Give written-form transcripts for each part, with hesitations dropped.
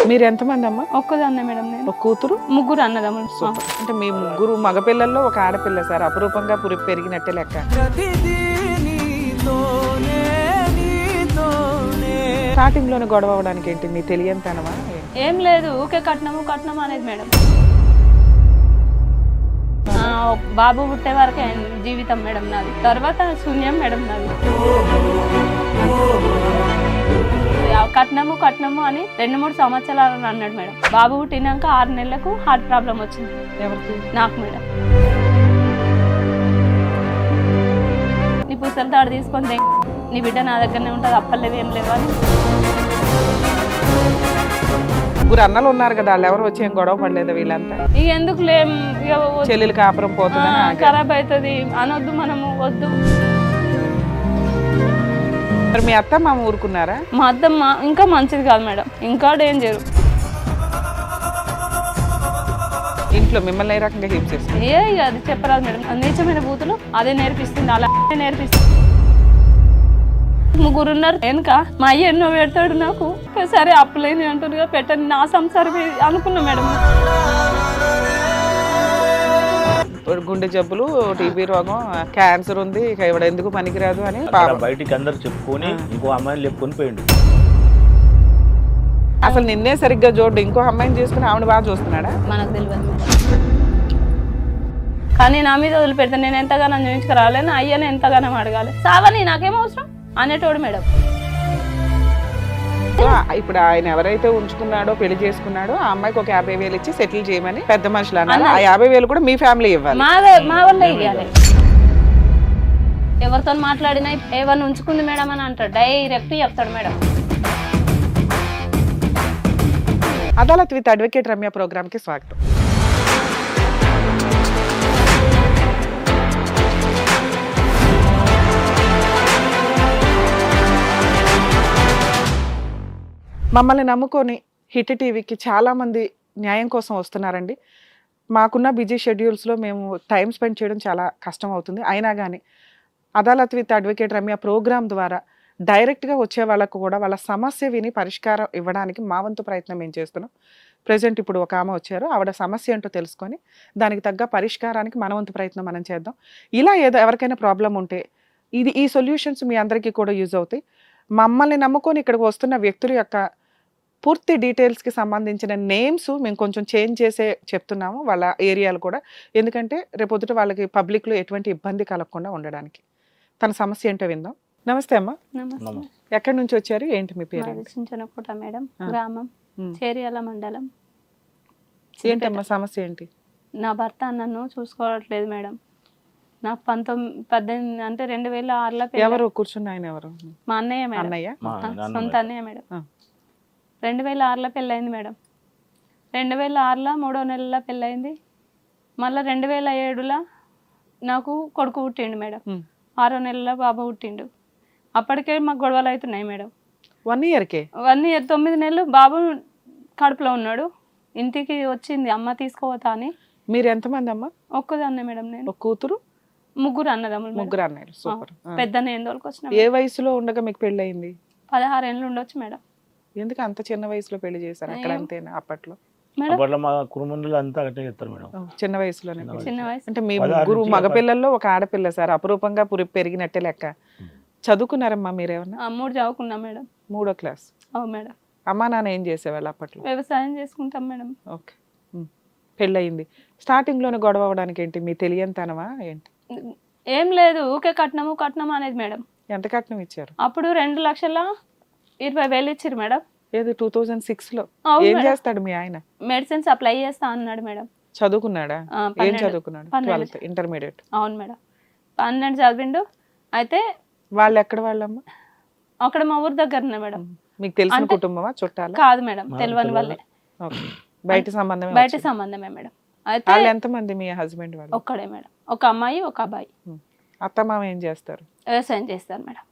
మీరు ఎంతమంది అమ్మా? ఒక్కదాన్నే మేడం నేను. ఒక కూతురు, ముగ్గురు అన్నదమ్ములు. సూపర్. అంటే మీ ముగ్గురు మగపిల్లల్లో ఒక ఆడపిల్ల సార్, అపురూపంగా పెరిగినట్టే లెక్క. స్టార్టింగ్ లోనే గొడవ అవడానికి ఏంటి, నీ తెలియంతనమా? ఏం లేదు, ఊకే కట్నము కట్నము అనేది మేడం. బాబు పుట్టే వరకే జీవితం మేడం నాది, తర్వాత శూన్యం మేడం నాది. కట్నము కట్నము అని 2-3 సంవత్సరాలు అన్నాడు మేడం. బాబు పుట్టినాక 6 నెలలకు హార్ట్ ప్రాబ్లం వచ్చింది. ఎవరికి? నాకు మేడం. నీ పుస్తల తాడు తీసుకొని నీ బిడ్డ నా దగ్గరనే ఉంటుంది, అప్పలేవి ఏం లేవు అని. ముగ్గురు అన్నలు ఉన్నారు కదా, వాళ్ళు ఎవరు వచ్చి ఏం గొడవ పడలేదు వీళ్ళంతా? ఇక ఎందుకు లేం, చెల్లెలు కాపురం పోతుంది, ఖరాబ్ అవుతుంది అనొద్దు, మనము వద్దు. మరి మీ అత్త మామ ఊరుకున్నారా? మా అత్తమ్మ ఇంకా మంచిది కాదు మేడం, ఇంకా డేంజర్. ఇంట్లో మిమ్మల్ని ఏ రకంగా హెల్ప్ చేస్తుంది? ఇక అది చెప్పరాదు మేడం, నీచమైన బూతులు అదే నేర్పిస్తుంది, అలా నేర్పిస్తుంది. ముగ్గురు ఉన్నారు వెనుక, మా అయ్య ఎన్నో పెడతాడు నాకు. సరే అప్పులేని అంటుందిగా, పెట్టని నా సంసారం అనుకున్నా మేడం. గుండె జబ్బులు, టీబీ రోగం, క్యాన్సర్ ఉంది, ఇక ఇవిడ ఎందుకు పనికిరాదు అని బయటికి అందరు చెప్పుకొని ఇంకో అమ్మాయిని లేపుకొని పోయిండు. అసలు నిన్నే సరిగ్గా చూడు, ఇంకో అమ్మాయిని చేసుకుని ఆవిడ బాగా చూస్తున్నాడా? మనకు తెలియదు మేడం. కానీ నా మీద వదిలిపెడితే నేను ఎంతగానో చూపించుకురాలేను, అయ్యని ఎంతగానో అడగాలి. సావని నాకేం అవసరం అనేటోడు మేడం. ఇప్పుడు ఆయన ఎవరైతే ఉంచుకున్నాడో, పెళ్లి చేసుకున్నాడో, ఆ అమ్మాయికి ఒక 50,000 ఇచ్చి సెటిల్ చేయమని పెద్ద మనుషులు అన్నారు. ఆ 50,000 కూడా మీ ఫ్యామిలీ ఇవ్వాలి, మా వల్ల ఇవ్వాలి. ఎవరితో మాట్లాడినా ఎవరిని ఉంచుకుంది మేడం అని అంటాడు, డైరెక్ట్ చెప్తాడు madam. Adalat with advocate Ramya programme కి స్వాగతం. మమ్మల్ని నమ్ముకొని హిట్ టీవీకి చాలామంది న్యాయం కోసం వస్తున్నారండి. మాకున్న బిజీ షెడ్యూల్స్లో మేము టైం స్పెండ్ చేయడం చాలా కష్టం అవుతుంది. అయినా కానీ Adalat with advocate Ramya programme ద్వారా డైరెక్ట్గా వచ్చే వాళ్ళకు కూడా వాళ్ళ సమస్య విని పరిష్కారం ఇవ్వడానికి మా వంతు ప్రయత్నం మేము చేస్తున్నాం. ప్రజెంట్ ఇప్పుడు ఒక ఆమె వచ్చారు, ఆవిడ సమస్య ఏంటో తెలుసుకొని దానికి తగ్గ పరిష్కారానికి మన వంతు ప్రయత్నం మనం చేద్దాం. ఇలా ఏదో ఎవరికైనా ప్రాబ్లం ఉంటే ఈ సొల్యూషన్స్ మీ అందరికీ కూడా యూజ్ అవుతాయి. మమ్మల్ని నమ్ముకొని ఇక్కడికి వస్తున్న వ్యక్తుల యొక్క పూర్తి డీటెయిల్స్కి సంబంధించిన నేమ్స్ మేము కొంచెం చేంజ్ చేసే చెప్తున్నాము, వాళ్ళ ఏరియాలు కూడా. ఎందుకంటే రేపొద్దుట వాళ్ళకి పబ్లిక్లో ఎటువంటి ఇబ్బంది కలగకుండా ఉండడానికి. తన సమస్య ఏంటో విందాం. నమస్తే అమ్మా. ఎక్కడి నుంచి వచ్చారు, ఏంటి మీ పేరు? చించనకోట మేడం, గ్రామం చేరియాల మండలం. ఏంటమ్మా సమస్య ఏంటి? నా భర్త నన్ను చూసుకోవట్లేదు మేడం. నాకు 18 అంటే 2006లో. ఎవరు కూర్చున్న ఆయన ఎవరు? మా అన్నయ్య మేడం. అన్నయ్య? సొంత అన్నయ్య మేడం. 2006లో పెళ్ళయింది మేడం. 2006లో 3వ నెలలో పెళ్ళయింది. మళ్ళీ 2007లో నాకు కొడుకు పుట్టిండు మేడం. 6వ నెలలో బాబు పుట్టిండు. అప్పటికే మాకు గొడవలు అవుతున్నాయి మేడం. 1 ఇయర్కే? 1 ఇయర్ 9 నెలలు బాబు కడుపులో ఉన్నాడు. ఇంటికి వచ్చింది అమ్మ తీసుకోవతా అని. మీరు ఎంతమంది అమ్మా? ఒక్కదాన్నే మేడం నేను. ఒక కూతురు, ముగ్గురు అన్నదమ్ములు. ముగ్గురు అన్నయ్యలు. సూపర్. పెద్దనే ఎందుకు వచ్చిన? ఏ వయసులో ఉండగా మీకు పెళ్ళి అయింది? 16 ఏళ్ళు ఉండొచ్చు మేడం. ఎందుకు అంత చిన్న వయసులో పెళ్లి చేశారు? అక్కడ అంతేనా అప్పట్లో? అప్పట్లో మా కుటుంబంలో అంతా అట్టే చెప్తారు మేడం. చిన్న వయసులోనే? చిన్న వయసు. అంటే మీ ముగ్గురు మగపిల్లల్లో ఒక ఆడపిల్ల సార్, అపురూపంగా పెరిగినట్టే లెక్క. చదువుకున్నారమ్మా మీరేమన్నా? 3 చదువుకున్నా మేడం. 3వ క్లాస్? అవును మేడం. అమ్మా నాన్న ఏం చేసేవాళ్ళు అప్పట్లో? వ్యవసాయం చేసుకుంటాం మేడం. ఓకే. పెళ్ళయింది. స్టార్టింగ్ లోనే గొడవ అవడానికి ఏంటి, మీ తెలియంతనమా ఏంటి? ఏం లేదు, ఊకే కట్నము కట్నము అనేది మేడం. ఎంత కట్నం ఇచ్చారు? అప్పుడు 2,20,000 ఇచ్చారు మేడం. ఏది 2006లో? ఏం చేస్తాడు మీ ఆయన? మెడిసిన్ సప్లై చేస్తా అన్నాడు మేడం. చదువుకున్నాడా? ఏం చదువుకున్నాడు? 12th intermediate. అవును మేడం, 12 చదివిండు. అయితే వాళ్ళు ఎక్కడ వాళ్ళమ్మా? అక్కడ మా ఊరు దగ్గరనే మేడం. మీకు తెలిసిన కుటుంబమా, చుట్టాలా? కాదు మేడం, తెలియని వాళ్ళే. బయట సంబంధమే? బయట సంబంధమే మేడం. అయితే వాళ్ళు ఎంతమంది మీ హస్బెండ్ వాళ్ళు? ఒక్కడే మేడం, ఒక అమ్మాయి ఒక అబ్బాయి. అత్తమామ ఏం చేస్తారు? వ్యవసాయం చేస్తారు మేడం.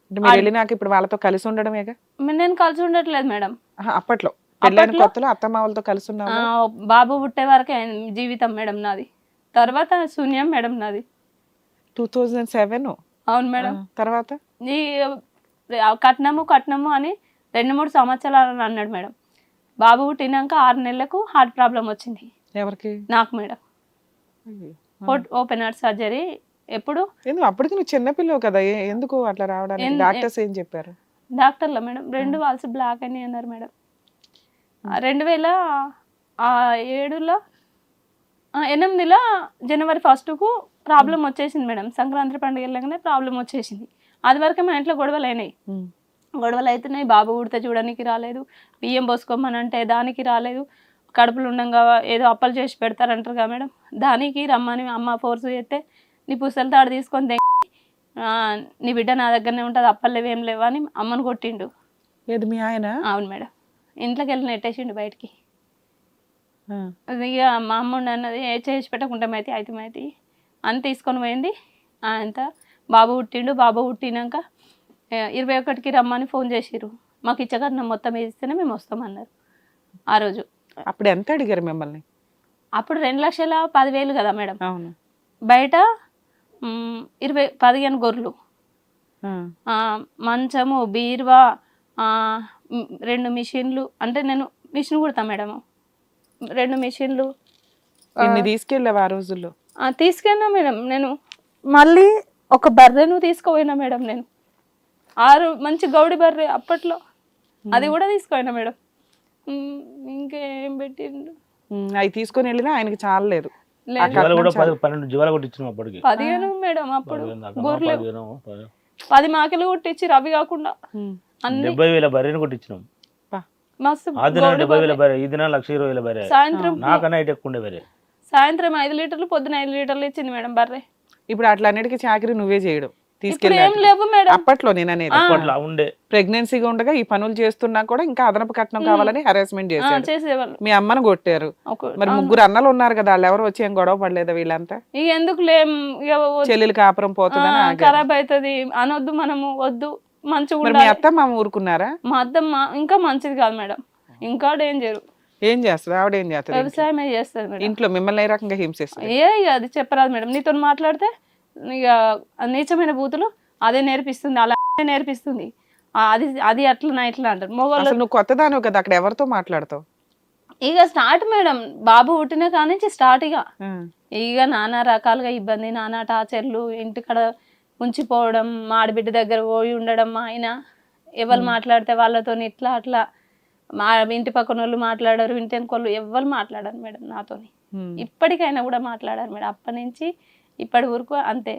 అంటే మీరు వెళ్ళినాక ఇప్పుడు వాళ్ళతో కలిసి ఉండడమేగా? నేను కలిసి ఉండట్లేదు మేడం. అప్పట్లో పెళ్ళైన కొత్తలో అత్తమామలతో కలిసి ఉన్నావు? బాబు పుట్టే వరకే జీవితం మేడం నాది, తర్వాత శూన్యం మేడం నాది. 2007? అవును మేడం. తర్వాత ఈ కట్నము కట్నము అని 2-3 సంవత్సరాలు అన్నాడు మేడం. బాబు పుట్టినాక 6 నెలలకు హార్ట్ ప్రాబ్లం వచ్చింది ఎవరికి? నాకు మేడం. అయ్యో. Open heart surgery. ఎప్పుడు ఎందుకు అప్పటికి నువ్వు చిన్నపిల్లవు కదా, ఎందుకు అట్లా రావడానికి డాక్టర్స్ ఏం చెప్పారు? డాక్టర్లో మేడం 2 వాల్స్ బ్లాక్ అని అన్నారు మేడం. 2007లో 8లో జనవరి 1కు ప్రాబ్లం వచ్చేసింది మేడం. సంక్రాంతి పండుగ వెళ్ళగానే ప్రాబ్లం వచ్చేసింది. అది వరకు మా ఇంట్లో గొడవలు అయినాయి. గొడవలు అవుతున్నాయి. బాబు ఉడితే చూడడానికి రాలేదు, బియ్యం పోసుకోమని అంటే దానికి రాలేదు, కడుపులు ఉండగా ఏదో అప్పలు చేసి పెడతారంటారు కదా మేడం, దానికి రమ్మని అమ్మ ఫోర్స్ చేస్తే నీ పుస్తల తాడు తీసుకొని నీ బిడ్డ నా దగ్గరనే ఉంటుంది, అప్పలు లేవు ఏం లేవు అని అమ్మను కొట్టిండు. ఏది మీ ఆయన? అవును మేడం. ఇంట్లోకి వెళ్ళి నెట్టేసిండు బయటికి. ఇక మా అమ్మ అన్నది ఏ చేసి పెట్టకుండా అయితే అని తీసుకొని పోయింది. అంత బాబు పుట్టిండు. బాబు పుట్టినాక 21కి రమ్మని ఫోన్ చేసిర్రు. మాకు ఇచ్చగట్నం మొత్తం ఇస్తేనే మేము వస్తామన్నారు ఆ రోజు. అప్పుడు ఎంత అడిగారు మిమ్మల్ని? అప్పుడు 2,10,000 కదా మేడం. అవును. బయట 15 గొర్రెలు, మంచము, బీరువా, 2 మిషన్లు, అంటే నేను మిషన్ కుడతా మేడం, 2 మిషన్లు తీసుకెళ్ళావు ఆ రోజుల్లో? తీసుకెళ్ళినా మేడం. నేను మళ్ళీ ఒక బర్రెను తీసుకుపోయినా మేడం. నేను 6 మంచి గౌడి బర్రె అప్పట్లో, అది కూడా తీసుకుపోయినా మేడం. ఇంకేం పెట్టిండు. అవి తీసుకొని వెళ్ళినా ఆయనకి చాలలేదు. 12 జీవాలు కొట్టించినాం అప్పటికి. 15 మేడం. అప్పుడు గొర్రెలు 10 మాకలు కొట్టించి అవి కాకుండా 70,000 బర్రెని కొట్టించినాం. మస్తు. 70,000 బర్రె, ఈ దిన 1,20,000 బర్రె. సాయంత్రం నాకన్నా ఇటు ఎక్కువ ఉండే బర్రె. సాయంత్రం 5 లీటర్లు, పొద్దున 5 లీటర్లు ఇచ్చింది మేడం బర్రె. ఇప్పుడు అట్లా అన్నిటికీ చాకరీ నువ్వే చేయడం ఇప్పుడు ఏం లేవు మేడం. అప్పట్లో నేను అనేది అప్పట్లో ఉండే. ప్రెగ్నెన్సీగా ఉండగా ఈ పనులు చేస్తున్నా కూడా ఇంకా అదనపు కట్నం కావాలని హెరాస్మెంట్ చేసేవాళ్ళు. మీ అమ్మను కొట్టారు. మరి 3 అన్నలు ఉన్నారు కదా, వాళ్ళు ఎవరు వచ్చి ఏం గొడవ పడలేదా వీళ్ళంతా? ఇక ఎందుకు లేం, చెల్లెలు కాపురం పోతుందని ఖరాబ్ అవుతుంది అనొద్దు, మనము వద్దు, మంచిగా మరి మీ అత్త మామ ఊరుకున్నారా? మా అత్తమ్మ ఇంకా మంచిది కాదు మేడం, ఇంకా డేంజర్. ఏం చేస్తుంది ఆవిడ? ఏం చేస్తుంది? వ్యవసాయమే చేస్తుంది మేడం. ఇంట్లో మిమ్మల్ని ఏ రకంగా హింసిస్తుంది? ఇక అది చెప్పరాదు మేడం. నీతో మాట్లాడితే ఇక నీచమైన బూతులు అదే నేర్పిస్తుంది, అలా నేర్పిస్తుంది. అది అట్లా ఇట్లా అంటారు మొగోళ్ళు. నువ్వు కొత్తదాను కదా, అక్కడ ఎవరితో మాట్లాడతావు? ఇక స్టార్ట్ మేడం, బాబు పుట్టిన కానించి స్టార్ట్. ఇక నానా రకాలుగా ఇబ్బంది, నానా టార్చర్లు, ఇంటికాడ ఉంచిపోవడం, మా ఆడబిడ్డ దగ్గర పోయి ఉండడం, మా ఆయన ఎవరు మాట్లాడితే వాళ్ళతో ఇట్లా అట్లా. మా ఇంటి పక్కన వాళ్ళు మాట్లాడారు, ఇంటి వెనుకోళ్ళు ఎవరు మాట్లాడారు మేడం నాతోని. ఇప్పటికైనా కూడా మాట్లాడారు మేడం. అప్పటి నుంచి ఇప్పటి వరకు అంతే.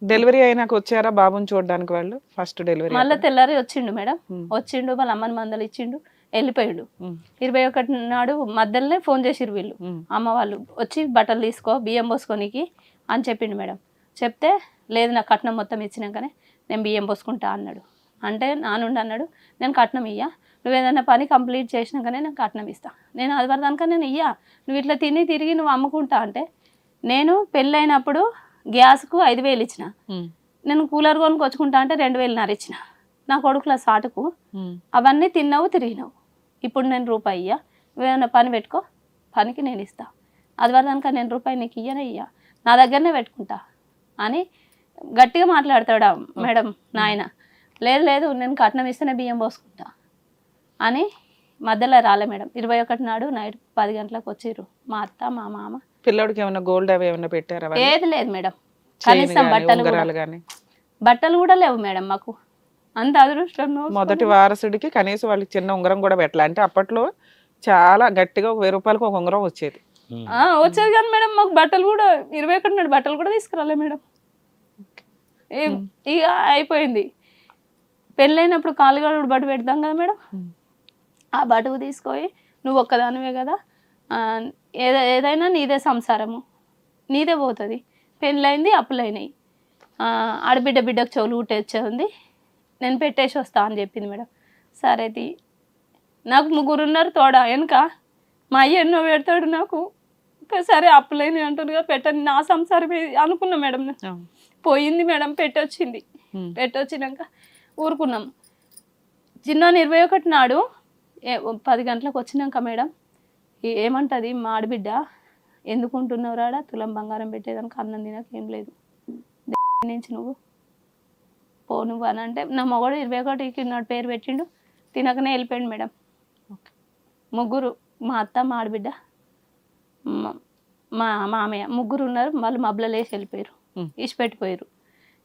డెలివరీ అయినాక వచ్చారా బాబుని చూడడానికి వాళ్ళు? ఫస్ట్ డెలివరీ మళ్ళీ తెల్లారి వచ్చిండు మేడం. వచ్చిండు, వాళ్ళ అమ్మని మందలు ఇచ్చిండు, వెళ్ళిపోయిండు. 21 నాడు మధ్యలోనే ఫోన్ చేసిరు వీళ్ళు, అమ్మ వాళ్ళు వచ్చి బట్టలు తీసుకో, బియ్యం పోసుకోనికి అని చెప్పిండు మేడం. చెప్తే లేదు, నాకు కట్నం మొత్తం ఇచ్చినాకనే నేను బియ్యం పోసుకుంటా అన్నాడు. అంటే నానుండి అన్నాడు, నేను కట్నం ఇయ్యా, నువ్వు ఏదైనా పని కంప్లీట్ చేసినాకనే నేను కట్నం ఇస్తా, నేను అది వరదానిక నేను ఇయ్యా, నువ్వు ఇట్లా తిరిగి నువ్వు అమ్ముకుంటా అంటే. నేను పెళ్ళైనప్పుడు గ్యాస్కు 5,000 ఇచ్చిన, నేను కూలర్ కొనుక్కు వచ్చుకుంటా అంటే 2,500 ఇచ్చిన. నా కొడుకుల సాటుకు అవన్నీ తిన్నావు, తిరిగినావు. ఇప్పుడు నేను రూపాయి ఇయ్యా, నువ్వేమైనా పని పెట్టుకో, పనికి నేను ఇస్తా, అది వరదానిక నేను రూపాయి నీకు ఇయ్యా, నా దగ్గరనే పెట్టుకుంటా అని గట్టిగా మాట్లాడతాడా మేడం నాయన. లేదు నేను కట్నం ఇస్తేనే బియ్యం పోసుకుంటా అని మధ్యలో రాలే మేడం. 21 నాడు నైట్ 10 గంటలకు వచ్చిర్రు మా అత్త, మా మామ. పిల్లడికి ఏమైనా గోల్డ్ అవి ఏమైనా పెట్టారా? ఏది లేదు మేడం. కనీసం బట్టలు కూడా లేవు మేడం మాకు. అంత అదృష్టం. మొదటి వారసుడికి కనీసం వాళ్ళకి చిన్న ఉంగరం కూడా పెట్టాలి. అంటే అప్పట్లో చాలా గట్టిగా 1,000 రూపాయలకు ఒక ఉంగరం వచ్చేది. వచ్చేది కానీ మేడం మాకు బట్టలు కూడా 21 నాడు బట్టలు కూడా తీసుకురాలే మేడం. ఇక అయిపోయింది. పెళ్ళైనప్పుడు కాలుగాడు బట్టు పెడతాం కదా మేడం, ఆ బటుకు తీసుకొని నువ్వు ఒక్కదానివే కదా, ఏదైనా నీదే సంసారము, నీదే పోతుంది, పెళ్ళైంది, అప్పులైనాయి, బిడ్డకు చెవులు కుట్టేచ్చే ఉంది, నేను పెట్టేసి వస్తా అని చెప్పింది మేడం. సరే నాకు 3 ఉన్నారు తోడా వెనుక, మా అయ్య ఎన్నో పెడతాడు నాకు, సరే అప్పులైనవి అంటున్నా పెట్టని, నా సంసారం అనుకున్నా మేడం. పోయింది మేడం, పెట్టొచ్చింది. పెట్టొచ్చినాక ఊరుకున్నాం. చిన్న 21 నాడు 10 గంటలకు వచ్చినాక మేడం ఏమంటుంది మా ఆడబిడ్డ, ఎందుకు ఉంటున్నావు రాడా, తులం బంగారం పెట్టేదానికి అన్నం తినక ఏం లేదు నుంచి నువ్వు పో నువ్వు అని అంటే, నా మొగడు 21కి నాడు పేరు పెట్టిండు, తినకనే వెళ్ళిపోయాడు మేడం. ముగ్గురు, మా అత్త, మా ఆడబిడ్డ, మా మామయ్య, ముగ్గురు ఉన్నారు. వాళ్ళు మబ్బులలో వేసి వెళ్ళిపోయారు, ఇచ్చిపెట్టిపోయారు.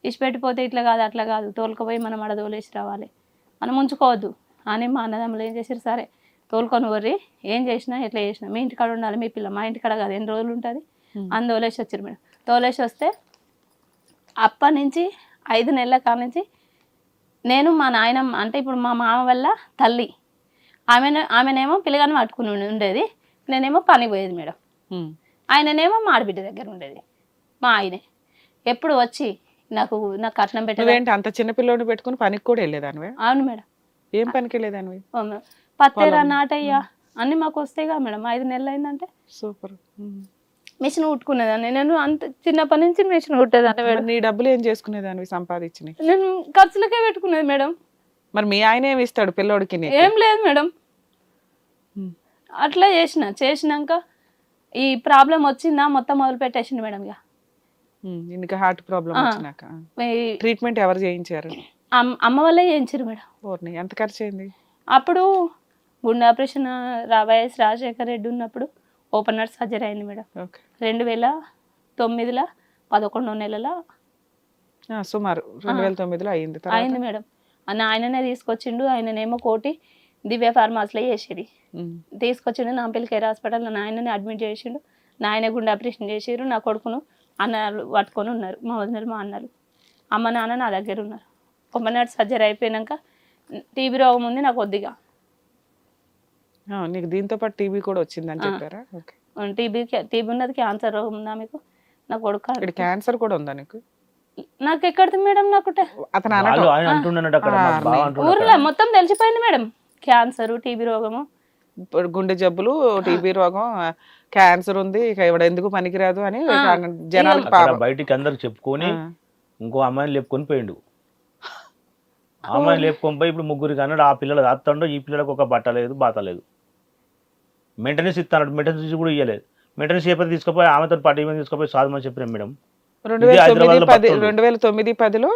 ఇచ్చిపెట్టిపోతే ఇట్లా కాదు అట్లా కాదు, తోలుకపోయి మనం ఆడ తోలేసి రావాలి, మనం ఉంచుకోవద్దు అని మా అన్నదమ్ములు ఏం చేశారు, సరే తోలుకొని వర్రి, ఏం చేసినా ఎట్లా చేసినా మీ ఇంటికాడ ఉండాలి, మీ పిల్ల మా ఇంటికాడ కాదు, ఎన్ని రోజులు ఉంటుంది అని తోలేసి వచ్చారు మేడం. తోలేసి వస్తే అప్పటి నుంచి 5 నెలల కాడ నుంచి నేను మా నాయనమ్మ అంటే ఇప్పుడు మా మామ వల్ల తల్లి, ఆమెనేమో పిల్లగాని పట్టుకుని ఉండేది, నేనేమో పని పోయేది మేడం. ఆయననేమో మా ఆడబిడ్డ దగ్గర ఉండేది. మా ఆయనే ఎప్పుడు వచ్చి నాకు కట్నం పెట్టేది. అంత చిన్న పిల్లోని పెట్టుకుని పనికి కూడా వెళ్ళేదానివే? అవును మేడం. ఏం పనికి వెళ్ళేదానివి? పత్తేరా నాటయ్యా అన్ని మాకు వస్తాయిగా మేడం. 5 నెలలు అయిందంటే సూపర్. మిషన్ కుట్టుకునేదాన్ని నేను, అంత చిన్నప్పటి నుంచి మిషన్ కుట్టేదాన్ని మేడం. నీ డబ్బులు ఏం చేసుకునేదానివి సంపాదించినవి? నేను ఖర్చులకే పెట్టుకునేది మేడం. మరి మీ ఆయన ఏమి ఇస్తాడు పిల్లోడికి? ఏం లేదు మేడం. అట్లా చేసినాక ఈ ప్రాబ్లం వచ్చిందా మొత్తం మొదలు పెట్టేసింది మేడం. ఇక ఇంకా హార్ట్ ప్రాబ్లం వచ్చినాక ట్రీట్మెంట్ ఎవరు చేయించారు? అమ్మ వల్లే చేయించారు మేడం. ఓర్ని, ఎంత ఖర్చు అయింది? అప్పుడు గుండె ఆపరేషన్ వైఎస్ రాజశేఖర్ రెడ్డి ఉన్నప్పుడు ఓపెన్ హార్ట్ సర్జరీ అయింది మేడం. 2009లో 11వ నెలలో సుమారు 2009లో అయింది మేడం. ఆయననే తీసుకొచ్చిండు. ఆయననేమో కోటి దివ్య ఫార్మాస్లో చేసేది, తీసుకొచ్చిండు నాంపల్లి కేర్ హాస్పిటల్. నాయనని అడ్మిట్ చేసిండు, నాయన గుండె ఆపరేషన్ చేసిరు. నా కొడుకును అన్నలు పట్టుకొని ఉన్నారు, మా వదినలు మా అన్నలు. అమ్మ నాన్న నా దగ్గర ఉన్నారు. ఓపెన్ హార్ట్ సర్జరీ అయిపోయాక టీబీ రోగం ఉంది నాకు కొద్దిగా. నీకు దీంతో పాటు టీబీ కూడా వచ్చిందని చెప్పారా? టీబీ ఉన్నది, క్యాన్సర్ రోగం ఉందా మీకు? నా కొడుకు క్యాన్సర్ కూడా ఉందా నీకు? నాకు ఎక్కడిది మేడం? నాకు ఊర్లో మొత్తం తెలిసిపోయింది మేడం. క్యాన్సర్, టీబీ రోగము, గుండె జబ్బులు, టీబీ రోగం, క్యాన్సర్ ఉంది, ఇక ఇవిడ ఎందుకు పనికిరాదు అని జనాలు బయటికి అందరు చెప్పుకొని ఇంకో అమ్మాయిని లేపుకొని పోయిండు. అమ్మాయిని లేపుకొని పోయి ఇప్పుడు ముగ్గురికి అన్నాడు. ఆ పిల్లలు దాస్తాడు, ఈ పిల్లలకు ఒక బట్ట లేదు, బాత లేదు. మెయింటెనెన్స్ ఇస్తాడు, మెయింటెనెన్స్ కూడా ఇవ్వలేదు. మెయింటెనెన్స్ చేయకపోతే తీసుకుపోయి ఆమెతో పాటు ఈమె తీసుకుపోయి సాధమని చెప్పినాం మేడం. 2009-10లో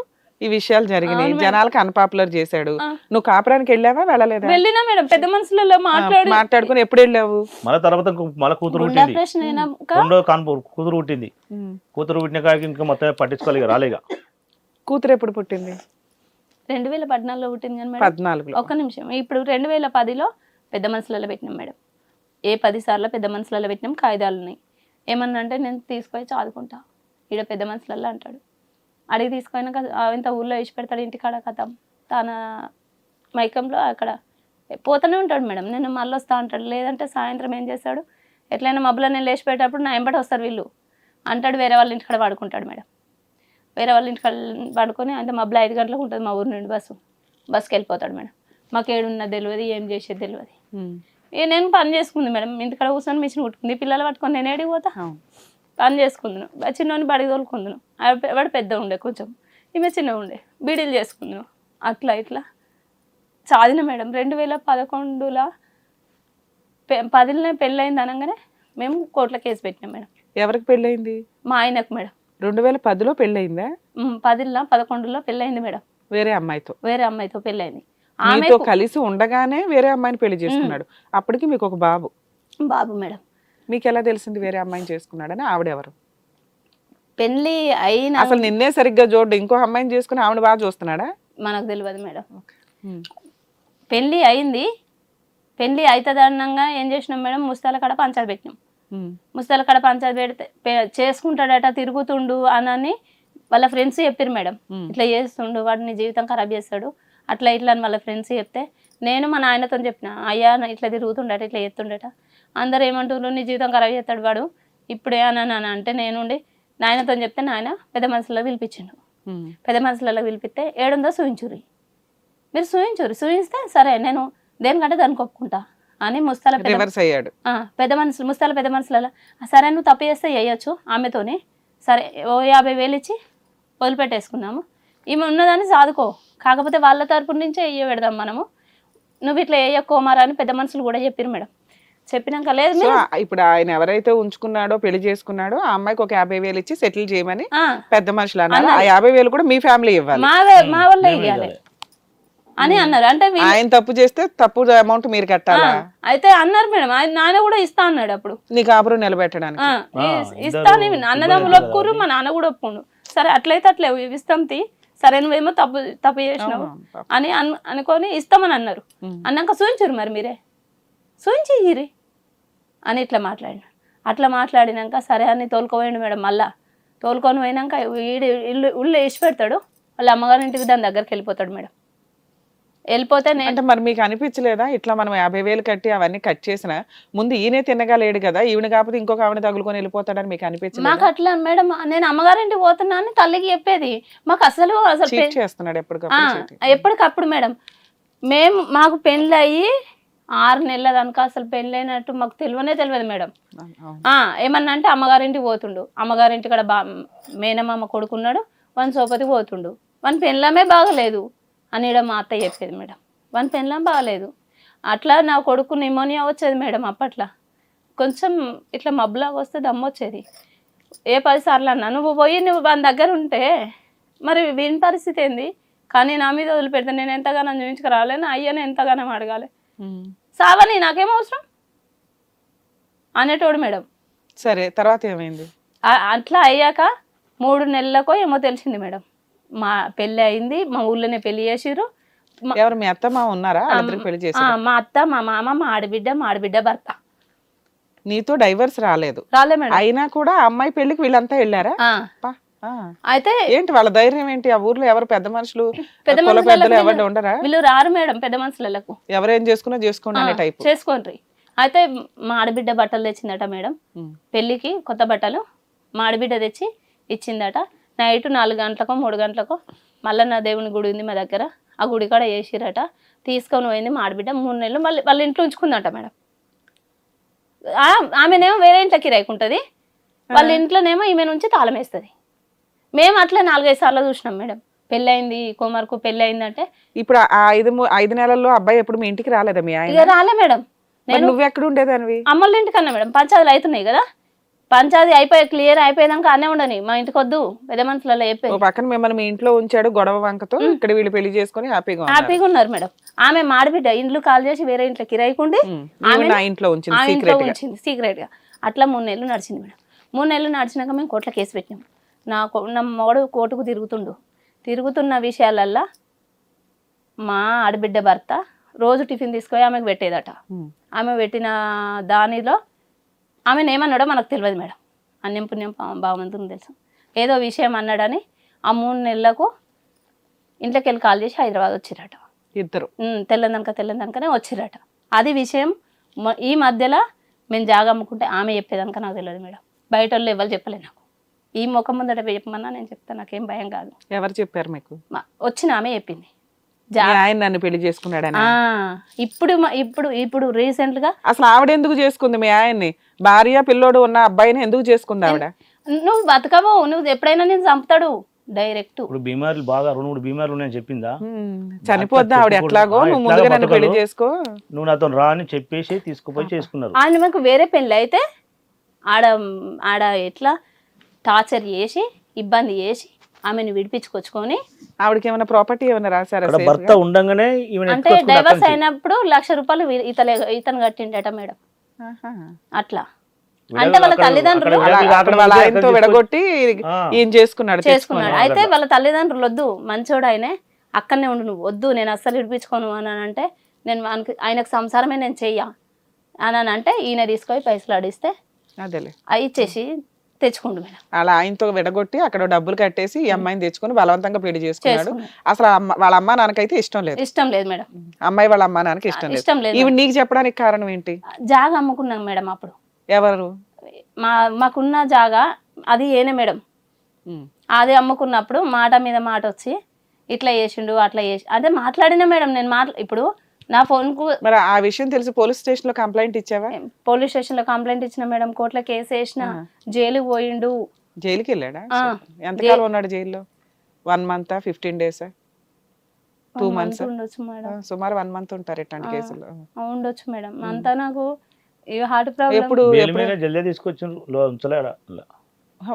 ఈ విషయాలు జరిగినాయి. జనాలకు అన్పాపులర్ చేశాడు. నువ్వు కాపురానికి వెళ్ళావా వెళ్ళలేదా? వెళ్ళినా మేడం. పెద్ద మనుషులలో మాట్లాడుకుని ఎప్పుడు వెళ్ళావు? మళ్ళీ తర్వాత మళ్ళీ కూతురు పుట్టింది, రెండో కాన్పూర్ కూతురు పుట్టింది. కూతురు పుట్టిన కాడికి ఇంకా మొత్తం పట్టించుకోలేక రాలేగా. కూతురు ఎప్పుడు పుట్టింది? 2014లో పుట్టింది కానీ 14లో. ఒక్క నిమిషం. ఇప్పుడు 2010లో పెద్ద మనుషులలో పెట్టినాం మేడం. 10 సార్లు పెద్ద మనుషులలో పెట్టినాం. కాగితాలు ఉన్నాయి. ఏమన్నా అంటే నేను తీసుకొని చదువుకుంటా ఈడ పెద్ద మనుషులలో అంటాడు. అడిగి తీసుకున్నాక ఇంత ఊళ్ళో వేసి పెడతాడు, ఇంటికాడ కథం తన మైకంలో అక్కడ పోతూనే ఉంటాడు మేడం. నేను మళ్ళీ వస్తా అంటాడు. లేదంటే సాయంత్రం ఏం చేస్తాడు, ఎట్లయినా మబ్బులో నేను లేచి పెట్టేటప్పుడు నా ఎంబటి వస్తారు వీళ్ళు అంటాడు. వేరే వాళ్ళ ఇంటికాడ పడుకుంటాడు మేడం. వేరే వాళ్ళ ఇంటికాడ పడుకొని అంటే మబ్బులో 5 గంటలకు ఉంటుంది మా ఊరు నుండి బస్కి వెళ్ళిపోతాడు మేడం. మాకు ఏడున్నది తెలియదు, ఏం చేసేది తెలియదు. నేను పని చేసుకుంది మేడం. ఇంటికాడ కూర్చొని మిషన్ కుట్టుకుంది. పిల్లలు పట్టుకొని నేను ఏడికి పోతా? పని చేసుకుందును. చిన్నోని బడికి తోలుకుందును. వాడు పెద్ద ఉండే కొంచెం, ఈమె చిన్న ఉండే, బీడీలు చేసుకుందును. అట్లా ఇట్లా చాదిన మేడం. 2011లో 10లో పెళ్ళయింది అనగానే మేము కోర్టులో కేసు పెట్టినాం మేడం. ఎవరికి పెళ్ళయింది? మా ఆయనకు మేడం. 2010లో పెళ్ళయిందా? 10లో 11లో పెళ్ళయింది మేడం. వేరే అమ్మాయితో పెళ్ళయింది. ఆమెతో కలిసి ఉండగానే వేరే అమ్మాయిని పెళ్లి చేసుకున్నాడు. అప్పటికి మీకు ఒక బాబు మేడం. మీకు ఎలా తెలిసింది వేరే అమ్మాయిని చేసుకున్నాడని? ఆవిడెవరు? పెళ్లి అయినా అసలు నిన్నే సరిగ్గా చూడు, ఇంకో అమ్మాయిని చేసుకుని ఆవిడ బాగా చూస్తున్నాడా? మనకు తెలియదు మేడం. పెళ్లి అయింది. పెళ్లి అవుతుంది అన్నంగా ఏం చేసినాం మేడం, ముస్తాల కాడ పంచాయతీ పెట్టినాం. ముస్తాల కాడ పంచాయతీ పెడితే చేసుకుంటాడట, తిరుగుతుండు అని వాళ్ళ ఫ్రెండ్స్ చెప్పారు మేడం. ఇట్లా చేస్తుండు, వాడిని జీవితం ఖరాబ్ చేస్తాడు, అట్లా ఇట్లా అని వాళ్ళ ఫ్రెండ్స్ చెప్తే నేను మా నాయనతో చెప్పిన, అయ్యా ఇట్లా తిరుగుతుండట, ఇట్లా చేస్తుండట. అందరు ఏమంటున్నారు, నీ జీవితం ఖరాబ్ చేస్తాడు వాడు ఇప్పుడే అని అంటే నేనుండి నాయనతో చెప్తే నాయన పెద్ద మనుషులలో పిలిపించిండు. పెద్ద మనుషులలో పిలిపిస్తే 700 చూయించుర్రి, మీరు చూయిస్తే సరే నేను దేనికంటే దానికి ఒప్పుకుంటా అని ముస్తాల పెద్ద మనుషులలో సరే నువ్వు తప్పు చేస్తే వేయచ్చు ఆమెతోనే, సరే ఓ 50,000 ఇచ్చి వదిలిపెట్టేసుకున్నాము. ఈమె ఉన్నదాన్ని సాదుకో, కాకపోతే వాళ్ళ తరపు నుంచే పెడదాం మనము, నువ్వు ఇట్లా వేయకోమారా అని పెద్ద మనుషులు కూడా చెప్పారు మేడం. చెప్పినాక లేదు ఇప్పుడు ఆయన ఎవరైతే ఉంచుకున్నాడో పెళ్లి చేసుకున్నాడో ఆ అమ్మాయికి ఒక 50,000 ఇచ్చి సెటిల్ చేయమని పెద్ద మనుషులు అన్నారు. ఆ 50,000 కూడా మీ ఫ్యామిలీ ఇవ్వాలి, మా వల్ల ఇవ్వాలి. అని అన్నారు. అంటే ఆయన తప్పు చేస్తే తప్పు అమౌంట్ మీరు కట్టాలా? అయితే అన్నారు మేడం, ఆయన నాన్న కూడా ఇస్తా అన్నాడు అప్పుడు. నీకు ఆభరణ నిలబెట్టడానికి ఇస్తాను, అన్నదమ్ములు ఒప్పుకోరు, మా నాన్న కూడా ఒప్పుకోండు. సరే అట్లయితే అట్లే ఇస్తాం తీ, సరే నువ్వేమో తప్పు చేసినావు అని అనుకొని ఇస్తామని అన్నారు. అన్నాక చూయించారు మరి మీరే చూయించిరి అని ఇట్లా మాట్లాడినాడు. అట్లా మాట్లాడినాక సరే అని తోలుకోపోయిండు మేడం. మళ్ళా తోలుకొని పోయినాక ఇల్లు వేసి పెడతాడు, వాళ్ళ అమ్మగారింటికి దాని దగ్గరికి వెళ్ళిపోతాడు మేడం. వెళ్ళిపోతే అంటే మరి మీకు అనిపించలేదా ఇట్లా మనం 50,000 కట్టి అవన్నీ కట్ చేసిన ముందు ఈయనే తిన్నగలేడు కదా, ఈవిడ కాకపోతే ఇంకొక ఆవిడ తగులుకొని వెళ్ళిపోతాడని మీకు అనిపించలేదు? మాకు అట్లా మేడం, నేను అమ్మగారింటికి పోతున్నా అని తల్లికి చెప్పేది. మాకు అసలు చేస్తున్నాడు ఎప్పటికప్పుడు మేడం. మాకు పెళ్ళి అయ్యి 6 నెలల దానికి అసలు పెళ్ళైనట్టు మాకు తెలియదు మేడం. ఏమన్నా అంటే అమ్మగారింటికి పోతుండు, అమ్మగారింటి కాడ మేనమామ కొడుకున్నాడు, వన్ సోపతికి పోతుండు, వన్ పెళ్ళమే బాగలేదు అని మా అత్త చెప్పేది మేడం. వన్ పెళ్ళం బాగలేదు, అట్లా నా కొడుకు నిమోనియా వచ్చేది మేడం. అప్పట్లో కొంచెం ఇట్లా మబ్బులాగా వస్తే దమ్ము వచ్చేది. 10 సార్లు అన్నా నువ్వు పోయి నువ్వు వాళ్ళ దగ్గర ఉంటే మరి వీని పరిస్థితి ఏంది, కానీ నా మీద వదిలిపెడితే నేను ఎంతగానో చూపించుకురాలేను, అయ్యని ఎంతగానో అడగాలి, సావని నాకేం అవసరం అనేటోడు మేడం. సరే తర్వాత ఏమైంది? అట్లా అయ్యాక 3 నెలలకో ఏమో తెలిసింది మేడం, మా పెళ్ళి అయింది, మా ఊళ్ళోనే పెళ్లి చేసిర్రు. ఎవరు మీ అత్త మామ ఉన్నారా? పెళ్లి చేసి మా అత్త, మా మామ, మా ఆడబిడ్డ భర్త. నీతో డైవర్స్ రాలే మేడం, అయినా కూడా అమ్మాయి పెళ్లికి వీళ్ళంతా వెళ్ళారా? అయితే ఏంటి వాళ్ళ ధైర్యం ఏంటి? ఆ ఊర్లో ఎవరు పెద్ద మనుషులు ఎవరు ఉండరా? వీళ్ళు రారు మేడం పెద్ద మనుషులకు, ఎవరేం చేసుకున్నా చేసుకోండి అనే టైప్ చేసుకోండి. అయితే మా ఆడబిడ్డ బట్టలు తెచ్చిందట మేడం, పెళ్లికి కొత్త బట్టలు మా ఆడబిడ్డ తెచ్చి ఇచ్చిందట. నైట్ 4 గంటలకో 3 గంటలకో మల్లన్న దేవుని గుడి ఉంది మా దగ్గర, ఆ గుడి కాడ వేసిరట. తీసుకొని పోయింది మా ఆడబిడ్డ. 3 నెలలు మళ్ళీ వాళ్ళ ఇంట్లో ఉంచుకుందట మేడం. ఆమెనేమో వేరే ఇంట్లో కిరాయికుంటుంది, వాళ్ళ ఇంట్లోనేమో ఈమె నుంచి తాళం వేస్తుంది. మేము అట్లా 4-5 సార్లు చూసినాం మేడం. పెళ్ళయింది, కుమార్కు పెళ్ళి అయిందంటే. ఇప్పుడు 5 నెలల్లో అబ్బాయి ఎప్పుడు మీ ఇంటికి రాలేదా? మీ ఆయన ఇక రాలే మేడం. నువ్వు ఎక్కడ ఉండేదానివి? అమ్మల ఇంటికన్నా మేడం, పంచాయతీలు అవుతున్నాయి కదా, పంచాయతీ క్లియర్ అయిపోయాక అనే ఉండని, మా ఇంటికి వద్దు పెద్ద మనుషులలో చెప్పేది. పక్కన మిమ్మల్ని మీ ఇంట్లో ఉంచాడు గొడవ వంకతో, ఇక్కడ వీళ్ళు పెళ్లి చేసుకుని హ్యాపీగా ఉన్నారు మేడం. ఆమె మాడిబిడ్డ ఇండ్లు కాల్ చేసి వేరే ఇంట్లో కిరాయికుండి ఇంట్లో ఉంచింది సీక్రెట్ గా. అట్లా 3 నెలలు నడిచింది మేడం. 3 నెలలు నడిచినాక మేము కోర్టులో కేసు పెట్టినాం. నా మొగడు కోర్టుకు తిరుగుతున్న విషయాలల్లా మా ఆడబిడ్డ భర్త రోజు టిఫిన్ తీసుకొని ఆమెకు పెట్టేదట. ఆమె పెట్టిన దానిలో ఆమెను ఏమన్నాడో మనకు తెలియదు మేడం, అన్యం పుణ్యం బాగుంటుంది తెలుసు. ఏదో విషయం అన్నాడని ఆ 3 నెలలకు ఇంట్లోకి వెళ్ళి కాల్ చేసి హైదరాబాద్ వచ్చిరట ఇద్దరు. తెల్లందనకనే వచ్చిరట. అది విషయం ఈ మధ్యలో మేము జాగా అమ్ముకుంటే ఆమె చెప్పేదానిక నాకు తెలియదు మేడం. బయట వాళ్ళు ఎవరు చెప్పలేదు నాకు. ఈ ముఖం ముందట చెప్పమన్నా నేను చెప్తాను, నాకేం భయం కాదు. ఎవరు చెప్పారు మీకు? వచ్చిన ఆమె చెప్పింది. ఆయన నన్ను పెళ్లి చేసుకున్నాడని. ఇప్పుడు రీసెంట్ గా అసలు ఆవిడ ఎందుకు చేసుకుంది మీ ఆయన్ని? భార్య పిల్లోడు ఉన్న అబ్బాయిని ఎందుకు చేసుకుంది ఆవిడ? నువ్వు బతకవు, నువ్వు ఎప్పుడైనా నేను చంపుతాడు డైరెక్ట్. ఇప్పుడు బీమార్లు బాగా 2-3 బీమార్లు ఉన్నాయని చెప్పిందా? చనిపోద్దా ఆవిడ ఎట్లాగో, నువ్వు ముందుగా నన్ను పెళ్లి చేసుకో, నువ్వు నాతో రా అని చెప్పేసి తీసుకుపోయి చేసుకున్నారు. ఆయన మాకు వేరే పెళ్ళి అయితే ఆడ ఎట్లా టార్చర్ చేసి ఇబ్బంది చేసి ఆమెను విడిపించుకొచ్చుకొని. ఆవిడకి ఏమైనా ప్రాపర్టీ ఏమైనా రాశారా? భర్త ఉండగానే అంటే డైవర్స్ అయినప్పుడు ₹1,00,000 ఇతను కట్టిండట మేడం. అట్లా అంటే వాళ్ళ తల్లిదండ్రులు విడగొట్టి చేసుకున్నాడు. అయితే వాళ్ళ తల్లిదండ్రులు వద్దు మంచోడు ఆయనే, అక్కడనే ఉండు, నువ్వు వద్దు నేను అస్సలు విడిపించుకోను అని అంటే, నేను ఆయనకు సంసారమే నేను చెయ్యా అని అంటే ఈయన తీసుకొని పైసలు అడిస్తే అవి ఇచ్చేసి తెచ్చుకుంటు మేడం. అలా ఆయనతో విడగొట్టి అక్కడ డబ్బులు కట్టేసి ఈ అమ్మాయిని తెచ్చుకుని బలవంతంగా పెళ్లి చేసుకున్నాడు. అసలు వాళ్ళ అమ్మ నాన్నకైతే ఇష్టం లేదు మేడం. అమ్మాయి వాళ్ళ అమ్మ నాన్నకి ఇష్టం లేదు. ఇవి నీకు చెప్పడానికి కారణం ఏంటి? జాగా అమ్ముకున్నాం మేడం అప్పుడు. ఎవరు? మాకున్న జాగా అది ఏనే మేడం. అది అమ్ముకున్నప్పుడు మాట మీద మాట వచ్చి ఇట్లా చేసిండు అట్లా చేసి అదే మాట్లాడినా మేడం. నేను ఇప్పుడు నా ఫోన్ కు మరి ఆ విషయం తెలిసి పోలీస్ స్టేషన్ లో కంప్లైంట్ ఇచ్చావా? పోలీస్ స్టేషన్ లో కంప్లైంట్ ఇచ్చిన మేడం, కోర్టులో కేసు వేసిన, జైలుకి పోయిండు. జైలుకి వెళ్ళాడా? ఎంతకాలం ఉన్నాడు జైల్లో? 1 month 15 days 2 months ఉండొచ్చు మేడం. సుమారు 1 month ఉంటారు ఇట్లాంటి కేసులో. ఉండొచ్చు మేడం. అంతా నాకు హార్ట్ ప్రాబ్లం. ఎప్పుడు జల్దీ తీసుకొచ్చి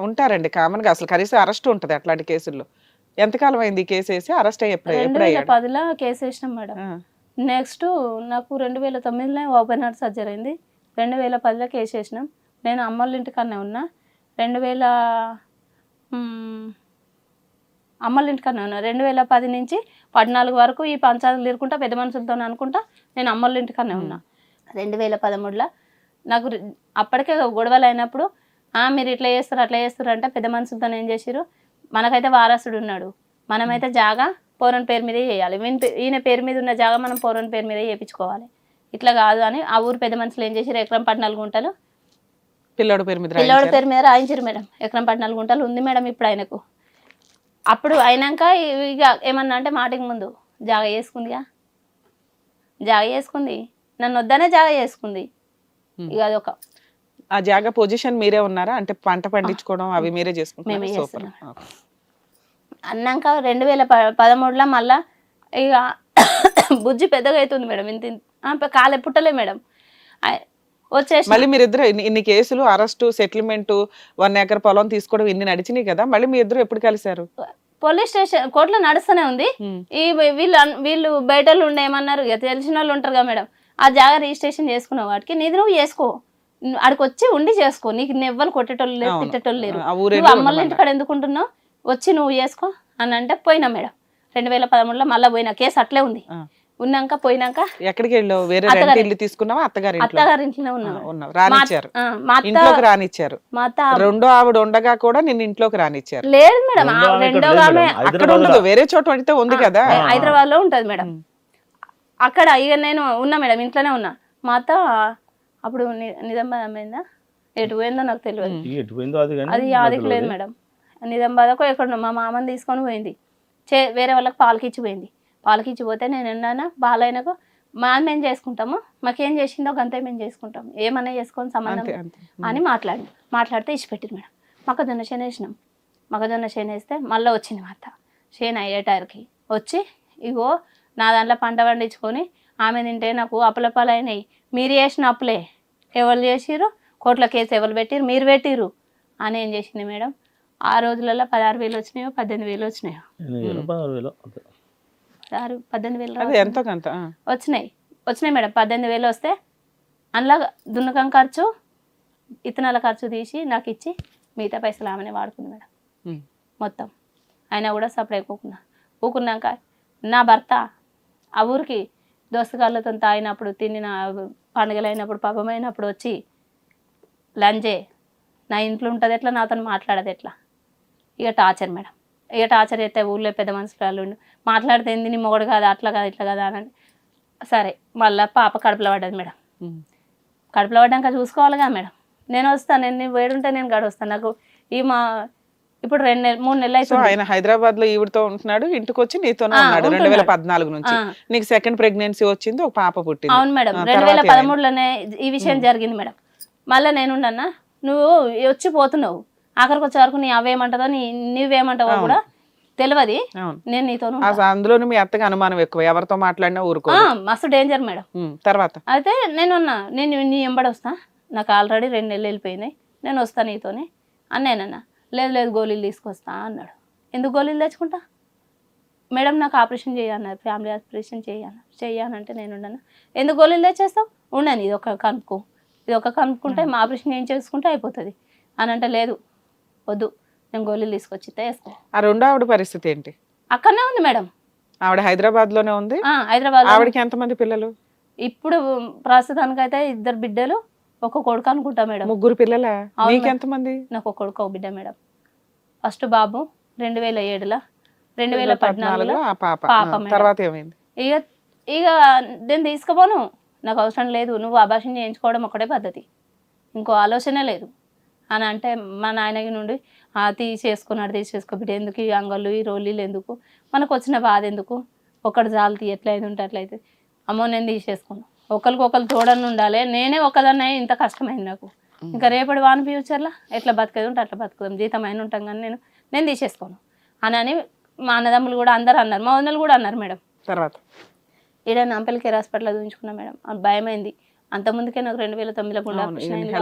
ఉంటారండి కామన్ గా, అసలు కనీసం అరెస్ట్ ఉంటది అట్లాంటి కేసుల్లో. ఎంతకాలం అయింది ఈ కేసు వేసి? అరెస్ట్ అయ్యి ఎప్పుడు అయ్యాడు? 2010లో కేసు వేసినాం మేడం. నెక్స్ట్ నాకు 2009లో ఓపెన్ హార్ట్ సర్జరీ అయింది. 2010లో కేసు వేసినాం. నేను అమ్మోళ్ళ ఇంటికన్నా ఉన్నా. 2000 అమ్మోళ్ళ ఇంటికన్నా ఉన్నా. 2010 నుంచి 14 వరకు ఈ పంచాయతీలు తిరుగుకుంటా పెద్ద మనుషులతో అనుకుంటా నేను అమ్మోళ్ళ ఇంటికన్నా ఉన్నా. 2013లో నాకు అప్పటికే గొడవలు అయినప్పుడు మీరు ఇట్లా చేస్తారు అట్లా చేస్తారు అంటే పెద్ద మనుషులతో ఏం చేసిరు, మనకైతే వారసుడు ఉన్నాడు, మనమైతే జాగా పోరన్ పేరు మీదే చేయాలి, ఈయన పేరు మీద ఉన్న జాగా మనం పోరన్ పేరు మీదే చేయించుకోవాలి, ఇట్లా కాదు అని ఆ ఊరు పెద్ద మనుషులు ఏం చేసిరు, ఎకరం 14 గుంటలు పిల్లోడి పేరు మీద రాయించారు మేడం. ఎకరం 14 గుంటలు ఉంది మేడం ఇప్పుడు ఆయనకు. అప్పుడు అయినాక ఇక ఏమన్నా అంటే మాటికి ముందు జాగా చేసుకుంది నన్ను వద్దనే జాగా చేసుకుంది. ఇక అదొక ఆ జాగా పొజిషన్ మీరే ఉన్నారా? అంటే పంట పండించుకోవడం అవి మీరే చేసుకుంటున్నారా? మేమే సూపర్. చేస్తున్నాం. అన్నాక 2013లో మళ్ళా ఇక బుజ్జి పెద్దగా అవుతుంది మేడం. ఇంత కాలే పుట్టలే మేడం. వచ్చేసి మళ్ళీ మీరిద్దరు ఇన్ని కేసులు, అరెస్టు, సెటిల్మెంట్, 1 ఎకర్ పొలం తీసుకోవడం ఇన్ని నడిచినాయి కదా, మళ్ళీ మీ ఇద్దరు ఎప్పుడు కలిశారు? పోలీస్ స్టేషన్ కోర్టులో నడుస్తూనే ఉంది. ఈ వీళ్ళు బయట ఉండే ఏమన్నారు, ఇక తెలిసిన వాళ్ళు ఉంటారు కదా మేడం, ఆ జాగా రిజిస్ట్రేషన్ చేసుకున్న వాటికి నీది నువ్వు చేసుకో, ఆడికి వచ్చి ఉండి చేసుకో, నీకు ఎవ్వరు కొట్టేటోళ్ళు లేరు తిట్టేటోళ్ళు లేరు, నువ్వు అమ్మల ఇంటికాడ ఎందుకుంటున్నావు, వచ్చి నువ్వు చేసుకో అని అంటే పోయినా మేడం. 2013లో మళ్ళీ పోయినా, కేసు అట్లే ఉంది. ఉన్నాక పోయినాక ఎక్కడికి వెళ్ళావు? వేరే ఇల్లు తీసుకున్నావా? అత్తగారింట్లోనే ఉన్నావు. రానిచ్చారు, ఇంట్లోకి రానిచ్చారు. మా అత్త రెండో ఆవిడ ఉండగా కూడా నిన్ను ఇంట్లోకి రానిచ్చారు? లేదు మేడం, రెండో ఆమె అక్కడ ఉండదు, వేరే చోట అయితే ఉంది కదా, హైదరాబాద్ లో ఉంటది మేడం. అక్కడ ఇక నేను ఉన్నా మేడం, ఇంట్లోనే ఉన్నా. మా అత్త అప్పుడు నిజామాబాద్ అమ్మైందా ఎటు పోయిందో నాకు తెలియదు, అది యాదికి లేదు మేడం. నిజామాబాద్కు ఎక్కడ మా మామని తీసుకొని పోయింది, వేరే వాళ్ళకి పాలకిచ్చిపోయింది. పాలకిచ్చిపోతే నేను అన్నాను బాలయ్యకు, మేము చేసుకుంటాము, మాకేం చేసిందో గంతే మేము చేసుకుంటాం, ఏమన్నా చేసుకొని సంబంధం అని మాట్లాడితే ఇచ్చిపెట్టింది మేడం. మొక్కజొన్న చేను వేసినాం. మొక్కజొన్న చేను వేస్తే మళ్ళీ వచ్చింది మా అత్త. చేను అయ్యే టైర్కి వచ్చి ఇగో నా దాంట్లో పంట పండించుకొని ఆమె తింటే నాకు అప్పులపాలు అయినాయి, మీరు చేసిన అప్పులే ఎవరు చేసిరు, కోట్ల కేసు ఎవరు పెట్టిరు, మీరు పెట్టిరు అని ఏం చేసింది మేడం. ఆ రోజులలో 16,000 వచ్చినాయో 18,000 వచ్చినాయో, 18,000 వచ్చినాయి మేడం. 18,000 వస్తే అందులో దున్నకం ఖర్చు, ఇత్తనాల ఖర్చు తీసి నాకు ఇచ్చి మిగతా పైసలు ఆమెనే వాడుకుంది మేడం మొత్తం. అయినా కూడా సపరేట్ ఊకున్నాక నా భర్త ఆ ఊరికి దోస్తగాళ్ళతో తాగినప్పుడు, తిన్న పండుగలు అయినప్పుడు, పాపమైనప్పుడు వచ్చి లంజే నా ఇంట్లో ఉంటుంది ఎట్లా, నాతో మాట్లాడదు ఎట్లా, ఇక టార్చర్ మేడం. ఇక టార్చర్ అయితే ఊళ్ళో పెద్ద మనుషులు వాళ్ళు మాట్లాడితే ఏంది నీ మొగడు కాదా, అట్లా కాదు ఇట్లా కదా అని. సరే మళ్ళీ పాప కడుపులో పడ్డది మేడం. కడుపులో పడ్డాక చూసుకోవాలిగా మేడం. నేను వస్తాను, నేను వేడుంటే నేను గడుస్తాను. నాకు ఇప్పుడు 3 నెలలు అవుతుంది. ఆయన హైదరాబాద్ లో ఈవిడతో ఉంటున్నాడు, ఇంటికి వచ్చి నీతోనే ఉన్నాడు 2014 నుంచి. నీకు సెకండ్ ప్రెగ్నెన్సీ వచ్చింది, ఒక పాప పుట్టింది. అవును మేడం, 2013లోనే ఈ విషయం జరిగింది మేడం. మళ్ళీ నేనున్నా, నువ్వు వచ్చి పోతున్నావు, ఆఖరికి వచ్చే వరకు నీ అవేమంటదో నువ్వేమంటావో కూడా తెలియదు, నేను నీతో. అందులో మీ అత్తగా అనుమానం ఎక్కువ, ఎవరితో మాట్లాడినా ఊరుకో, మస్తు డేంజర్ మేడం. తర్వాత అయితే నేను నీ ఎంబడి వస్తా, నాకు ఆల్రెడీ 2 నెలలు వెళ్ళిపోయినాయి, నేను వస్తా నీతోనే అని నేనన్నా. లేదు గోళీలు తీసుకొస్తా అన్నాడు. ఎందుకు గోళీలు తెచ్చుకుంటా మేడం, నాకు ఆపరేషన్ చేయన్నారు, ఫ్యామిలీ ఆపరేషన్ చెయ్యానంటే నేను ఉండను. ఎందుకు గోళీలు తెచ్చేస్తావు, ఉండను, ఇది ఒక కనుక్కుంటే మా ఆపరేషన్ ఏం చేసుకుంటే అయిపోతుంది అని అంటే, లేదు వద్దు నేను గోళీలు తీసుకొచ్చి వేసుకో. ఆ రెండో ఆవిడ పరిస్థితి ఏంటి? అక్కడనే ఉంది మేడం, ఆవిడ హైదరాబాద్ లోనే ఉంది. హైదరాబాద్. ఆవిడకి ఎంతమంది పిల్లలు? ఇప్పుడు ప్రస్తుతానికైతే 2 బిడ్డలు, ఒక కొడుకు అనుకుంటా మేడం. 3 పిల్లలా? నీకు ఎంతమంది? నాకు ఒక కొడుకు, ఒక బిడ్డ మేడం. ఫస్ట్ బాబు 2007లో, 2014లో పాప. తర్వాత ఏమైంది? ఇక నేను తీసుకుపోను, నాకు అవసరం లేదు, నువ్వు అబార్షన్ చేయించుకోవడం ఒకటే పద్ధతి, ఇంకో ఆలోచనే లేదు అని అంటే, మా నాయనకి నుండి తీసేసుకో బిడ్డ, ఎందుకు ఈ అంగళ్ళు ఈ రోలీలు ఎందుకు, మనకు వచ్చిన బాధ ఎందుకు, ఒకటి జాలి ఎట్లయితే ఉంటే అట్లయితే, అమ్మో నేను తీసేసుకోను, ఒకరికొకరు తోడని ఉండాలి, నేనే ఒకదాన్ని ఇంత కష్టమైంది నాకు, ఇంకా రేపటి వాని ఫ్యూచర్లో ఎట్లా బతికేది ఉంటే అట్లా బతుకుదాం, జీతం అయిన ఉంటాం కానీ నేను తీసేసుకోను అని మా అన్నదమ్ములు కూడా అందరు అన్నారు, మా వదినలు కూడా అన్నారు మేడం. తర్వాత ఈడ నాంపల్లి కేర్ హాస్పిటల్లో చూపించుకున్నా మేడం, భయమైంది. అంతకుముందుకే నాకు 2009లో గుండె ఆపరేషన్ అయింది,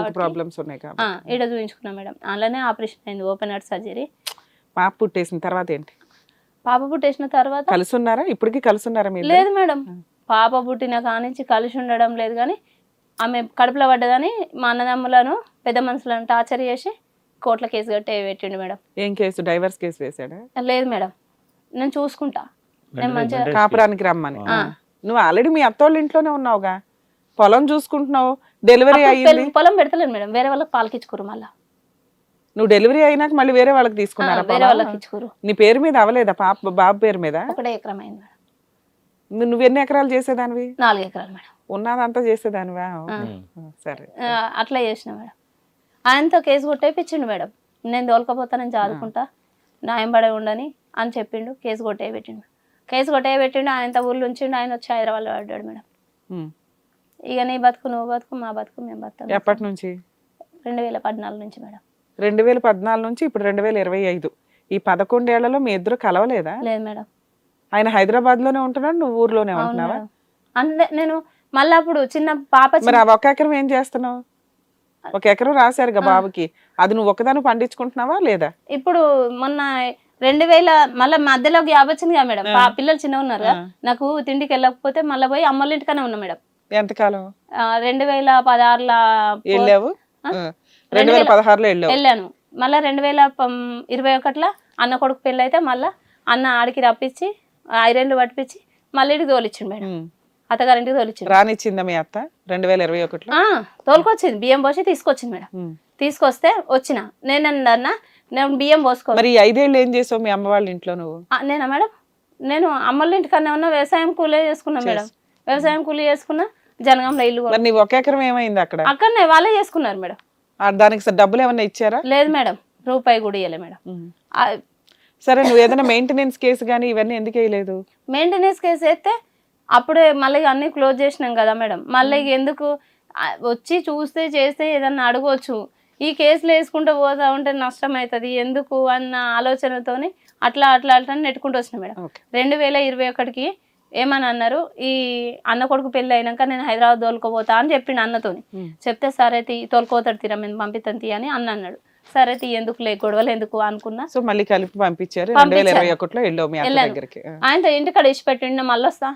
ఈడ చూపించుకున్నా మేడం. అలానే ఆపరేషన్ అయింది, ఓపెన్ హార్ట్ సర్జరీ. పాప పుట్టేసిన తర్వాత ఏంటి? పాప పుట్టేసిన తర్వాత కలిసి ఉన్నారా ఇప్పటికి కలిసి ఉన్నారా మీరు లేదు మేడం, పాప పుట్టిన కానించి కలిసి ఉండడం లేదు. కానీ ఆమె కడుపులో పడ్డదని మా అన్నదమ్ములను పెద్ద మనుషులను టార్చర్ చేసి కోర్టులో కేసు కట్టి పెట్టిండు మేడం. ఏం కేసు డైవర్స్ కేసు వేసాడా లేదు మేడం, నేను చూసుకుంటా, నేను మంచిగా కాపురానికి రమ్మని ఆ. నువ్వు ఆల్రెడీ మీ అత్తోళ్ళ ఇంట్లోనే ఉన్నావుగా, పొలం చూసుకుంటున్నావు, డెలివరీ అయ్యింది, పొలం పెడతలేదు మేడం, వేరే వాళ్ళకి పాలకిచ్చుకోరు. మళ్ళా నువ్వు డెలివరీ అయినాక మళ్ళీ వేరే వాళ్ళకి తీసుకున్నారా వేరే పొలం? వాళ్ళకి ఇచ్చుకోరు. నీ పేరు మీద అవలేదా పాప బాబు పేరు మీద? ఒకటే ఎకరం అయింది మేడం. నువ్వు ఎన్ని ఎకరాలు చేసేదానివి? 4 ఎకరాలు మేడం. ఉన్నదంతా చేసేదానివా? సరే అట్లా చేసిన మేడం. ఆయనతో కేసు కొట్టేపించిండు మేడం. నేను తోలుకపోతానని చదువుకుంటా, న్యాయం పడే ఉండని అని చెప్పిండు. కేసు కొట్టేపెట్టిండు. కేసు కొట్టేపెట్టిండు. ఆయనతో ఊళ్ళు ఉంచిండు. ఆయన వచ్చి హైదరాబాద్లో పడ్డాడు మేడం. ఇక నీ బతుకు నువ్వు బతుకు, మా బతుకు మేము బతుకు. ఎప్పటి నుంచి? 2014 నుంచి మేడం. 2014 నుంచి ఇప్పుడు 2025. ఈ 11 ఏళ్లలో మీ ఇద్దరు కలవలేదా? లేదు మేడం. ఆయన హైదరాబాద్ లోనే ఉంటున్నాడు, నువ్వు ఊర్లోనే ఉంటున్నావా? అంటే నేను మళ్ళీ అప్పుడు చిన్న పాప మరి ఆ 1 ఎకరం ఏం చేస్తున్నావు? 1 ఎకరం రాశారుగా బాబుకి, అది నువ్వు ఒకదాని పండించుకుంటున్నావా లేదా? ఇప్పుడు మొన్న 2000 మళ్ళీ మధ్యలో గ్యాప్ వచ్చింది కదా మేడం. పిల్లలు చిన్న ఉన్నారు కదా, నాకు తిండికి వెళ్ళకపోతే మళ్ళీ పోయి అమ్మోళ్ళ ఇంటికనే ఉన్నా మేడం. ఎంతకాలం 2016లో వెళ్ళావు? 2016లో వెళ్ళాను. మళ్ళీ 2021లో అన్న కొడుకు పెళ్ళి అయితే మళ్ళీ అన్న ఆడికి రప్పించి ఐరన్లు పట్టించి మళ్ళీ ఇంటికి తోలిచ్చిండు మేడం. అత్తగారింటికి తోలిచ్చిండు. రానిచ్చిందా మీ అత్త 2021లో? తోలుకొచ్చింది, బియ్యం పోసి తీసుకొచ్చింది మేడం. తీసుకొస్తే వచ్చిన నేనన్నా నేను బియ్యం పోసుకో. మరి 5 ఏళ్ళు ఏం చేసావు మీ అమ్మ వాళ్ళ ఇంట్లో నువ్వు? నేనా మేడం, నేను అమ్మల ఇంటికన్నా ఉన్నా, వ్యవసాయం కూలీ చేసుకున్నా మేడం. వ్యవసాయం కూలీ చేసుకున్నా, జనగంలో ఇల్లు. మరి నీ 1 ఎకరం ఏమైంది అక్కడ? అక్కడనే వాళ్ళే చేసుకున్నారు మేడం. దానికి డబ్బులు ఏమన్నా ఇచ్చారా? లేదు మేడం, రూపాయి కూడా ఇవ్వలే మేడం. సరే నువ్వు ఏదైనా మెయింటెనెన్స్ కేసు కానీ ఇవన్నీ ఎందుకు వేయలేదు? మెయింటెనెన్స్ కేసు అయితే అప్పుడే మళ్ళీ అన్ని క్లోజ్ చేసినాం కదా మేడం. మళ్ళీ ఎందుకు వచ్చి చూస్తే చేస్తే ఏదన్నా అడగవచ్చు. ఈ కేసులు వేసుకుంటూ పోతా ఉంటే నష్టం అవుతుంది ఎందుకు అన్న ఆలోచనతోని అట్లా అట్లా అట్లా నెట్టుకుంటూ వచ్చిన మేడం. 2021కి ఏమని అన్నారు, ఈ అన్న కొడుకు పెళ్ళి అయినాక నేను హైదరాబాద్ తోలుకోపోతా అని చెప్పిండు అన్నతోని. చెప్తే సరే తోలుకోతాడు తీరా మేము పంపిస్తాను తీ అని అన్న అన్నాడు. సరే ఎందుకు లే గొడవలు ఎందుకు అనుకున్నా. సో మళ్ళీ కలిపి పంపించారు. 2021లో వెళ్ళావు మీ అత్త దగ్గరికి. ఆయనతో ఇంటికాడ ఇచ్చి పెట్టిండు, మళ్ళీ వస్తా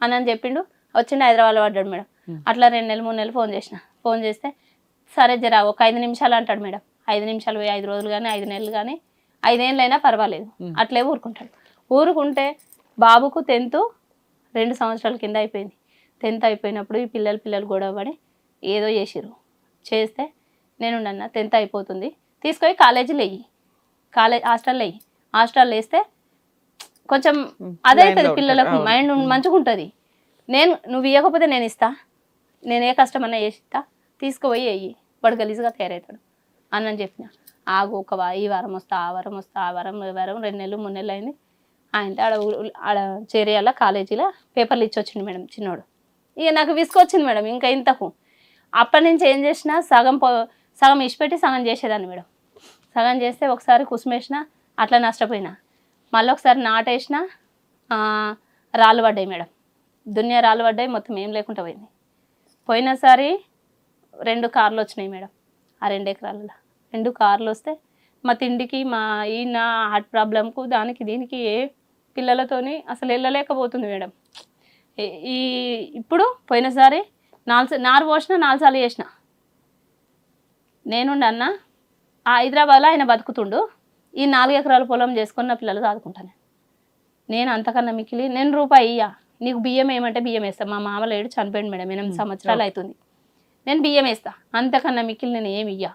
అని చెప్పిండు. వచ్చిండు, హైదరాబాద్లో పడ్డాడు మేడం. అట్లా 2 నెలలు 3 నెలలు ఫోన్ చేసిన. ఫోన్ చేస్తే సరే జరా ఒక 5 నిమిషాలు అంటాడు మేడం. 5 నిమిషాలు పోయి 5 రోజులు కానీ 5 నెలలు కానీ 5 ఏళ్ళు అయినా పర్వాలేదు, అట్లే ఊరుకుంటాడు. ఊరుకుంటే బాబుకు 10th 2 సంవత్సరాల కింద అయిపోయింది. 10th అయిపోయినప్పుడు ఈ పిల్లలు గొడవ పడి ఏదో చేసిర్రు. చేస్తే నేను 10th అయిపోతుంది తీసుకొని కాలేజీలో వెయ్యి, హాస్టల్లో వెయ్యి. హాస్టల్లో వేస్తే కొంచెం అదైతుంది, పిల్లలకు మైండ్ మంచిగా ఉంటుంది. నువ్వు ఇవ్వకపోతే నేను ఇస్తా, నేను ఏ కష్టమన్నా చేసి ఇస్తా, తీసుకుపోయి వెయ్యి, వాడు గలీజుగా తయారవుతాడు అని చెప్పిన. ఆగు ఈ వారం వస్తా, ఆ వారం వస్తా, ఆ వారం 2 నెలలు 3 నెలలు అయింది. ఆయన ఆడ చేరియాల కాలేజీలో పేపర్లు ఇచ్చి వచ్చిండు మేడం చిన్నోడు. ఇక నాకు విసుకొచ్చింది మేడం ఇంకా ఇంతకు. అప్పటి నుంచి ఏం చేసినా సగం ఇచ్చిపెట్టి సగం చేసేదాన్ని మేడం. సగం చేస్తే ఒకసారి కుసుమేసిన అట్లా నష్టపోయినా, మళ్ళీ ఒకసారి నాటేసిన రాళ్ళు పడ్డాయి మేడం. దునియా రాళ్ళు పడ్డాయి, మొత్తం ఏం లేకుండా పోయింది. పోయినసారి 2 కార్లు వచ్చినాయి మేడం. ఆ 2 ఎకరాలలో 2 కార్లు వస్తే మా తిండికి మా నా హార్ట్ ప్రాబ్లంకు దానికి దీనికి ఏ పిల్లలతోని అసలు వెళ్ళలేకపోతుంది మేడం. ఇప్పుడు పోయినసారి నారు పోసిన 4 సార్లు చేసిన. నేనుండి అన్న హైదరాబాద్లో ఆయన బతుకుతుండు, ఈ 4 ఎకరాల పొలం చేసుకుని నా పిల్లలు చదువుకుంటాను. నేను అంతకన్నా మిక్కిలి నేను రూపాయి ఇయ్యా, నీకు బియ్యం ఏమంటే బియ్యం వేస్తాను. మా మామ లేడు, చనిపోయింది మేడం, 8 సంవత్సరాలు అవుతుంది. నేను బియ్యం వేస్తా, అంతకన్నా మిక్కిలి నేను ఏమి ఇయ్యా.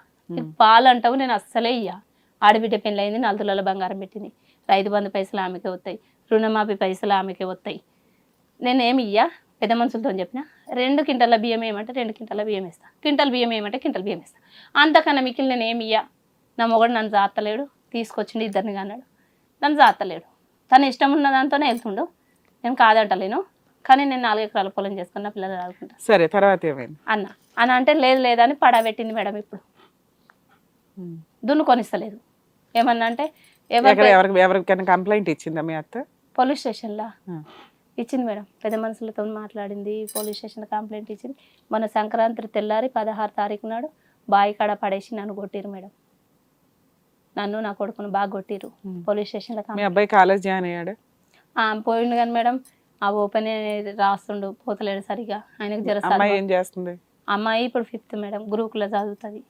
పాలు అంటావు నేను అస్సలే ఇయ్యా. ఆడబిడ్డ పెళ్ళి అయింది, 4 తులాల బంగారం పెట్టింది. రైతు బంధు పైసలు ఆమెకే వస్తాయి, రుణమాఫీ పైసలు ఆమెకే వస్తాయి. నేను ఏమి ఇయ్యా, పెద్ద మనుషులతో చెప్పిన 2 క్వింటాల బియ్యం ఏమంటే 2 క్వింటాల బియ్యం వేస్తా, క్వింటల్ బియ్యం ఏమంటే క్వింటల్ బియ్యం వేస్తా, అంతకన్నా మిక్కిలి నేను ఏమి ఇయ్యా. నా మొగడు నన్ను జాతలేడు, తీసుకొచ్చిండు 2 అన్నాడు, నన్ను జాతలేడు. తను ఇష్టం ఉన్న దాంతోనే వెళ్తుండు, నేను కాదంటలేను. కానీ నేను 4 ఎకరాల పొలం చేసుకున్న పిల్లలు చదువుకుంటా. సరే తర్వాత ఏమైంది అని అంటే లేదని పడబెట్టింది మేడం. ఇప్పుడు దున్నుకొనిస్తలేదు. ఏమన్నా అంటే ఎవరికైనా కంప్లైంట్ ఇచ్చిందా మీ అత్త? పోలీస్ స్టేషన్లో ఇచ్చింది మేడం. పెద్ద మనుషులతో మాట్లాడింది, పోలీస్ స్టేషన్ కంప్లైంట్ ఇచ్చింది. మన సంక్రాంతి తెల్లారి 16 తారీఖు నాడు బావి కాడ పడేసి నన్ను కొట్టిరు మేడం. నన్ను నా కొడుకును బాగా కొట్టిరు పోలీస్ స్టేషన్లో. మీ అబ్బాయి కాలేజ్ జాయిన్ అయ్యాడు? పోయిండు కానీ మేడం ఆ ఓపెన్ రాస్తుండు, పోతలేడు సరిగా. ఆయనకు జర అమ్మాయి ఏం చేస్తుంది? అమ్మాయి ఇప్పుడు 5th మేడం, గ్రూప్లో చదువుతుంది.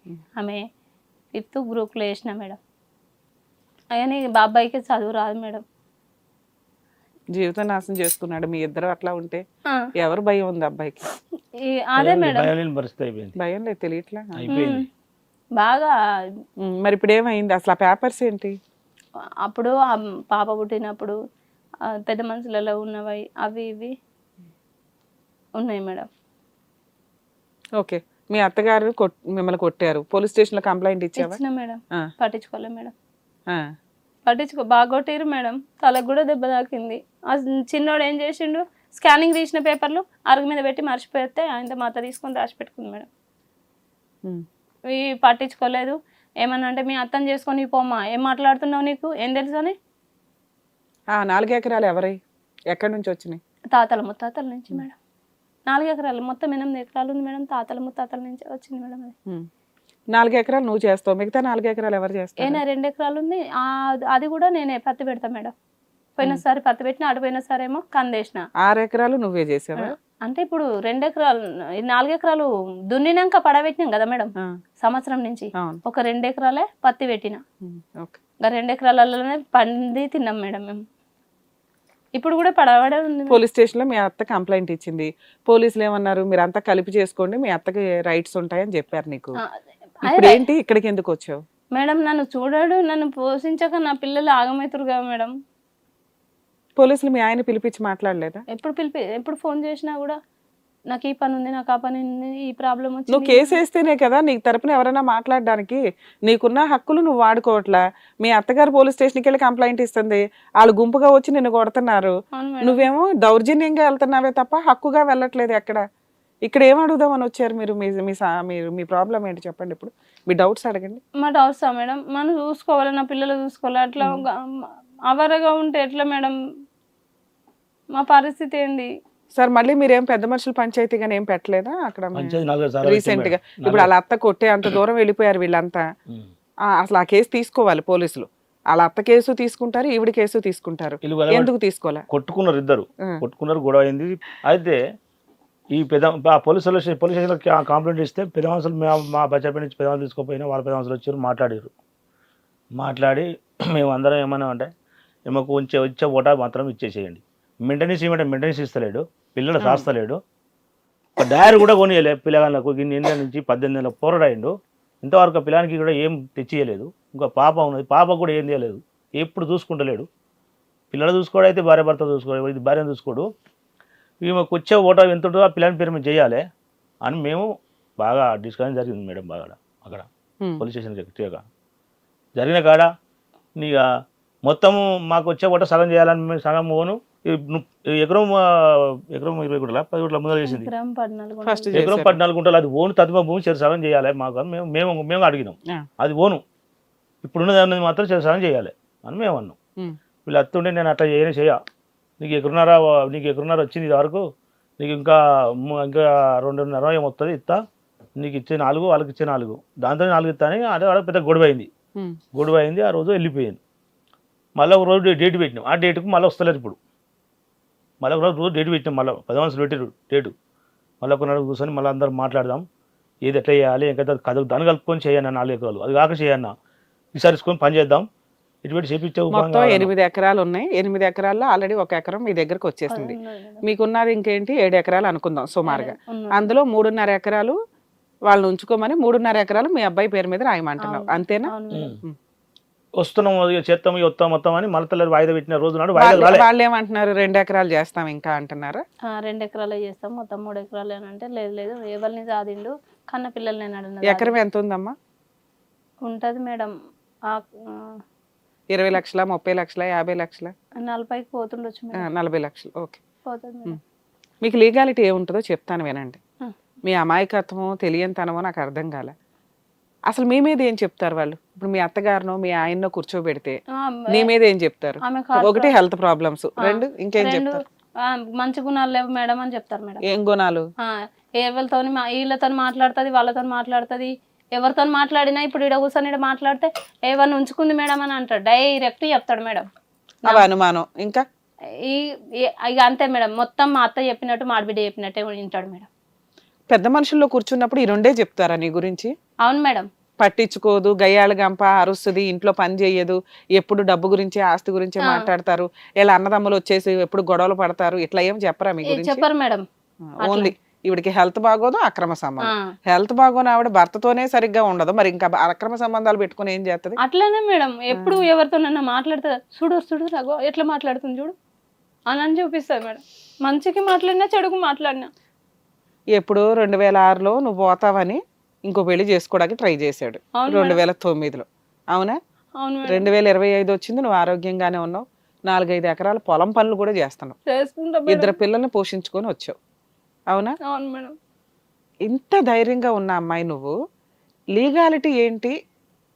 ఆమె 5th గ్రూప్లో వేసిన మేడం. కానీ బాబాయికి చదువు రాదు మేడం. జీవితం నాశనం చేసుకున్నాడు. మీ ఇద్దరు అట్లా ఉంటే ఎవరు భయం ఉంది అబ్బాయికి? అదే మేడం, భయం లేని పరిస్థితి అయిపోయింది. భయం లేదు, తెలియట్లా అయిపోయింది బాగా. మరి ఇప్పుడు ఏమైంది అసలు? ఆ పేపర్స్ ఏంటి? అప్పుడు ఆ పాప పుట్టినప్పుడు పెద్ద మనుషులలో ఉన్నవి అవి ఇవి ఉన్నాయి మేడం. ఓకే, మీ అత్తగారు మిమ్మల్ని కొట్టారు, పోలీస్ స్టేషన్ లో కంప్లైంట్ ఇచ్చావా? ఇచ్చిన మేడం, ఆ. పట్టించుకోలే మేడం. ఆ. బాగా కొట్టిరు మేడం, తలకు కూడా దెబ్బ తాకింది. ఆ చిన్నోడు ఏం చేసిండు, స్కానింగ్ తీసిన పేపర్లు అరుగు మీద పెట్టి మర్చిపోతే ఆయనతో మాత తీసుకొని రాసి పెట్టుకుంది మేడం. ఉమ్. ఇవి పట్టించుకోలేదు. ఏమన్నా అంటే మీ అత్తని చేసుకొని పోమ్మా, ఏం మాట్లాడుతున్నావు, నీకు ఏం తెలుసు అని. 4 ఎకరాలు ఎవరై ఎక్కడి నుంచి వచ్చినాయి? తాతల ముత్తాతల నుంచి మేడం. 4 ఎకరాలు, మొత్తం 8 ఎకరాలు ఉంది మేడం. తాతల ముత్తాతల నుంచి వచ్చింది మేడం అది. 4 ఎకరాలు నువ్వు చేస్తావు, మిగతా 4 ఎకరాలు ఎవరు చేస్తారు? ఏనా 2 ఎకరాలు ఉంది, అది కూడా నేనే పత్తి పెడతా మేడం. పోయినసారి పత్తి పెట్టిన, అటు పోయినసారి ఏమో కందేసిన. 6 ఎకరాలు నువ్వే చేసావా? అంటే ఇప్పుడు 2 ఎకరాలు, 4 ఎకరాలు దున్నినాక పడబెట్టినాం కదా మేడం సంవత్సరం నుంచి. అవును. ఒక 2 ఎకరాలే పత్తి పెట్టిన. ఓకే. 2 ఎకరాలలోనే పండి తిన్నాం మేడం మేము. ఇప్పుడు కూడా పడబడే ఉంది. పోలీస్ స్టేషన్ లో మీ అత్త కంప్లైంట్ ఇచ్చింది, పోలీసులు ఏమన్నారు, మీరు అంతా కలిపి చేసుకోండి, మీ అత్తకి రైట్స్ ఉంటాయని చెప్పారు నీకు. ఇప్పుడు ఏంటి, ఇక్కడికి ఎందుకు వచ్చావు? మేడం నన్ను చూడాడు, నన్ను పోషించక నా పిల్లలు ఆగమవుతారు కదా మేడం. పోలీసులు మీ ఆయన పిలిపించి మాట్లాడలేదా? ఎప్పుడు ఫోన్ చేసినా కూడా నాకు ఈ పని ఉంది, నాకు ఆ పని ఉంది, ఈ ప్రాబ్లం నువ్వు వచ్చింది. కేసు వేస్తేనే కదా నీకు తరపున ఎవరైనా మాట్లాడడానికి. నీకున్న హక్కులు నువ్వు వాడుకోవట్లా. మీ అత్తగారు పోలీస్ స్టేషన్కి వెళ్ళి కంప్లైంట్ ఇస్తుంది, వాళ్ళు గుంపుగా వచ్చి నిన్ను కొడుతున్నారు, అవును మేడం. నువ్వేమో దౌర్జన్యంగా వెళ్తున్నావే తప్ప హక్కుగా వెళ్ళట్లేదు ఎక్కడ. ఇక్కడ ఏం అడుగుదామని వచ్చారు మీరు? మీ ప్రాబ్లం ఏంటి చెప్పండి, ఇప్పుడు మీ డౌట్స్ అడగండి. మా డౌట్స్ మేడం, మనం చూసుకోవాలి, నా పిల్లలు చూసుకోవాలి. అట్లా అవరగా ఉంటే ఎట్లా మేడం, మా పరిస్థితి ఏంది? సార్ మళ్ళీ మీరేం పెద్ద మనుషులు పంచాయతీగానే ఏం పెట్టలేదా అక్కడ పంచాయతీ 4 సార్లు రీసెంట్ గా? ఇప్పుడు వాళ్ళ అత్త కొట్టే అంత దూరం వెళ్ళిపోయారు వీళ్ళంతా. అసలు ఆ కేసు తీసుకోవాలి పోలీసులు. వాళ్ళ అత్త కేసు తీసుకుంటారు, ఈవిడ కేసు తీసుకుంటారు, ఎందుకు తీసుకోలే? కొట్టుకున్నారు ఇద్దరు, కొట్టుకున్నారు, గొడవ అయింది. అయితే ఈ పోలీస్ స్టేషన్లో కంప్లైంట్ ఇస్తే పెద్ద మనుషులు మా బచ్చాపేట నుంచి పెద్ద మనుషులు తీసుకోపోయినా వాళ్ళ పెద్ద మనుషులు వచ్చారు, మాట్లాడి మేము అందరం ఏమన్నామంటే ఏమో వచ్చే ఓటా మాత్రం ఇచ్చేసేయండి. మెయింటెనెన్స్ ఇస్తలేడు, పిల్లలు సాస్తలేడు, ఒక డైరీ కూడా కొనియలే పిల్లగాళ్ళకు. ఇన్ని ఏళ్ళ నుంచి 18 నెలల పోరాడాయిండు, ఇంతవరకు ఆ పిల్లానికి కూడా ఏం తెచ్చియలేదు. ఇంకా పాప ఉన్నది, పాప కూడా ఏం చేయలేదు, ఎప్పుడు చూసుకుంటలేడు. పిల్లలు చూసుకోవడం అయితే భార్య భర్త చూసుకోవడం, ఇది భార్యను చూసుకోడు. ఈమెకు వచ్చే ఓటా ఎంత ఉంటుందో ఆ పిల్లని పేరు మీద చేయాలి అని మేము బాగా డిస్కషన్ జరిగింది మేడం. బాగా అక్కడ పోలీస్ స్టేషన్ గట్టిగా జరిగిన కాడ నీక మొత్తము మాకు వచ్చే ఓట సగం చేయాలని మేము సగం పోను. ఎకరం 20 గుంటల 10 గుంటల ముందర చేసింది. ఎకరం 14 గుంటలు అది ఓను తదిమ భూమి చెరు సగం చేయాలి మాకు మేము అడిగినాం. అది ఓను, ఇప్పుడున్నది అన్నది మాత్రం చెరు సగం చేయాలి అని మేము అన్నాం. వీళ్ళు అత్తుండే నేను అట్లా చేయ, నీకు ఎకరున్నర వచ్చింది ఇది వరకు, నీకు ఇంకా 2.5 ఏం వస్తుంది ఇస్తా, నీకు ఇచ్చే 4, వాళ్ళకి ఇచ్చే 4, దాంతో 4 ఇస్తా అని అదే వాళ్ళకి పెద్ద గొడవ అయింది. ఆ రోజు వెళ్ళిపోయింది. మళ్ళీ ఒక రోజు డేట్ పెట్టినాం, ఆ డేట్కు మళ్ళీ వస్తలేదు. ఇప్పుడు మళ్ళీ ఒక రోజు డేట్ పెట్టినాం, మళ్ళీ 10 మనుషులు పెట్టారు డేటు. మళ్ళీ కొన్నాడు కూర్చొని మళ్ళీ అందరూ మాట్లాడదాం, ఏది ఎట్లా చేయాలి, ఇంకా కథ దాన్ని కలుపుకొని చేయన్న 4 ఎకరాలు, అది కాక చేయన్న విసారించుకొని పని చేద్దాం, ఇటువంటి చేపించే. మొత్తం 8 ఎకరాలు ఉన్నాయి. 8 ఎకరాల్లో ఆల్రెడీ 1 ఎకరం మీ దగ్గరకు వచ్చేసింది. మీకున్నది ఇంకేంటి 7 ఎకరాలు అనుకుందాం సుమారుగా. అందులో 3.5 ఎకరాలు వాళ్ళని ఉంచుకోమని 3.5 ఎకరాలు మీ అబ్బాయి పేరు మీద రాయమంటున్నావు, అంతేనా? వస్తున్నాం, చేస్తాం, వస్తాం మొత్తం అని మళ్ళీ వాయిదా పెట్టిన రోజు నాడు వాళ్ళు ఏమంటున్నారు, 2 ఎకరాలు చేస్తాం ఇంకా అంటున్నారా? 2 ఎకరాలు చేస్తాం, మొత్తం 3 ఎకరాలు అని అంటే లేదు ఎవరిని సాధిండు, కన్న పిల్లలు నేను ఎకరం ఎంత ఉందమ్మా? ఉంటది మేడం 20 లక్షల, 30 లక్షల, 50 లక్షల, 40కి పోతుండొచ్చు. 40 లక్షలు. ఓకే, పోతుంది. మీకు లీగాలిటీ ఏముంటుందో చెప్తాను వినండి. మీ అమాయకత్వమో తెలియనితనమో నాకు అర్థం కాలే. అసలు మీ మీద ఏం చెప్తారు వాళ్ళు? ఇప్పుడు మీ అత్తగారినో మీ ఆయన్నో కూర్చోబెడితే నీ మీద ఏం చెప్తారు? ఒకటి హెల్త్ ప్రాబ్లమ్స్, 2 ఇంకేం చెప్తారు? మంచి గుణాలు లేవు మేడం అని చెప్తారు మేడం. ఏం గుణాలు? వీళ్ళతో మాట్లాడుతుంది, వాళ్ళతో మాట్లాడుతుంది, ఎవరితో మాట్లాడినా ఇప్పుడు ఈడ కూర్చొని ఈడ మాట్లాడితే ఏమన్నా ఉంచుకుంది మేడం అని అంటాడు, డైరెక్ట్ చెప్తాడు మేడం. అవి అనుమానం ఇంకా ఇక అంతే మేడం, మొత్తం మా అత్త చెప్పినట్టు మాడిబిడ్డ చెప్పినట్టే వింటాడు మేడం. పెద్ద మనుషుల్లో కూర్చున్నప్పుడు ఈ రెండే చెప్తారా నీ గురించి? అవును మేడం. పట్టించుకోదు, గయ్యాళ గంప, అరుస్తుంది, ఇంట్లో పని చేయదు, ఎప్పుడు డబ్బు గురించి ఆస్తి గురించి మాట్లాడతారు, ఇలా అన్నదమ్ములు వచ్చేసి ఎప్పుడు గొడవలు పడతారు, ఇట్లా ఏం చెప్పరా మీ గురించి? చెప్పరు మేడం. ఓన్లీ ఈవిడికి హెల్త్ బాగోదు, అక్రమ సంబంధం. హెల్త్ బాగోని ఆవిడ భర్తతోనే సరిగ్గా ఉండదు, మరి ఇంకా అక్రమ సంబంధాలు పెట్టుకుని ఏం చేస్తుంది? అట్లనే మేడం, ఎప్పుడు ఎవరితోనన్నా మాట్లాడుతుంది, చూడు రఘు ఎట్లా మాట్లాడుతుంది చూడు అని చూపిస్తుంది మేడం. మంచికి మాట్లాడినా చెడుకు మాట్లాడినా. ఎప్పుడు 2006లో నువ్వు పోతావని ఇంకో పెళ్లి చేసుకోవడానికి ట్రై చేశాడు 2009లో, అవునా? అవును. 2025 వచ్చింది, నువ్వు ఆరోగ్యంగానే ఉన్నావు, 4-5 ఎకరాల పొలం పనులు కూడా చేస్తున్నావు, 2 పిల్లల్ని పోషించుకొని వచ్చావు, అవునా? అవును మేడం. ఇంత ధైర్యంగా ఉన్న అమ్మాయి నువ్వు లీగాలిటీ ఏంటి?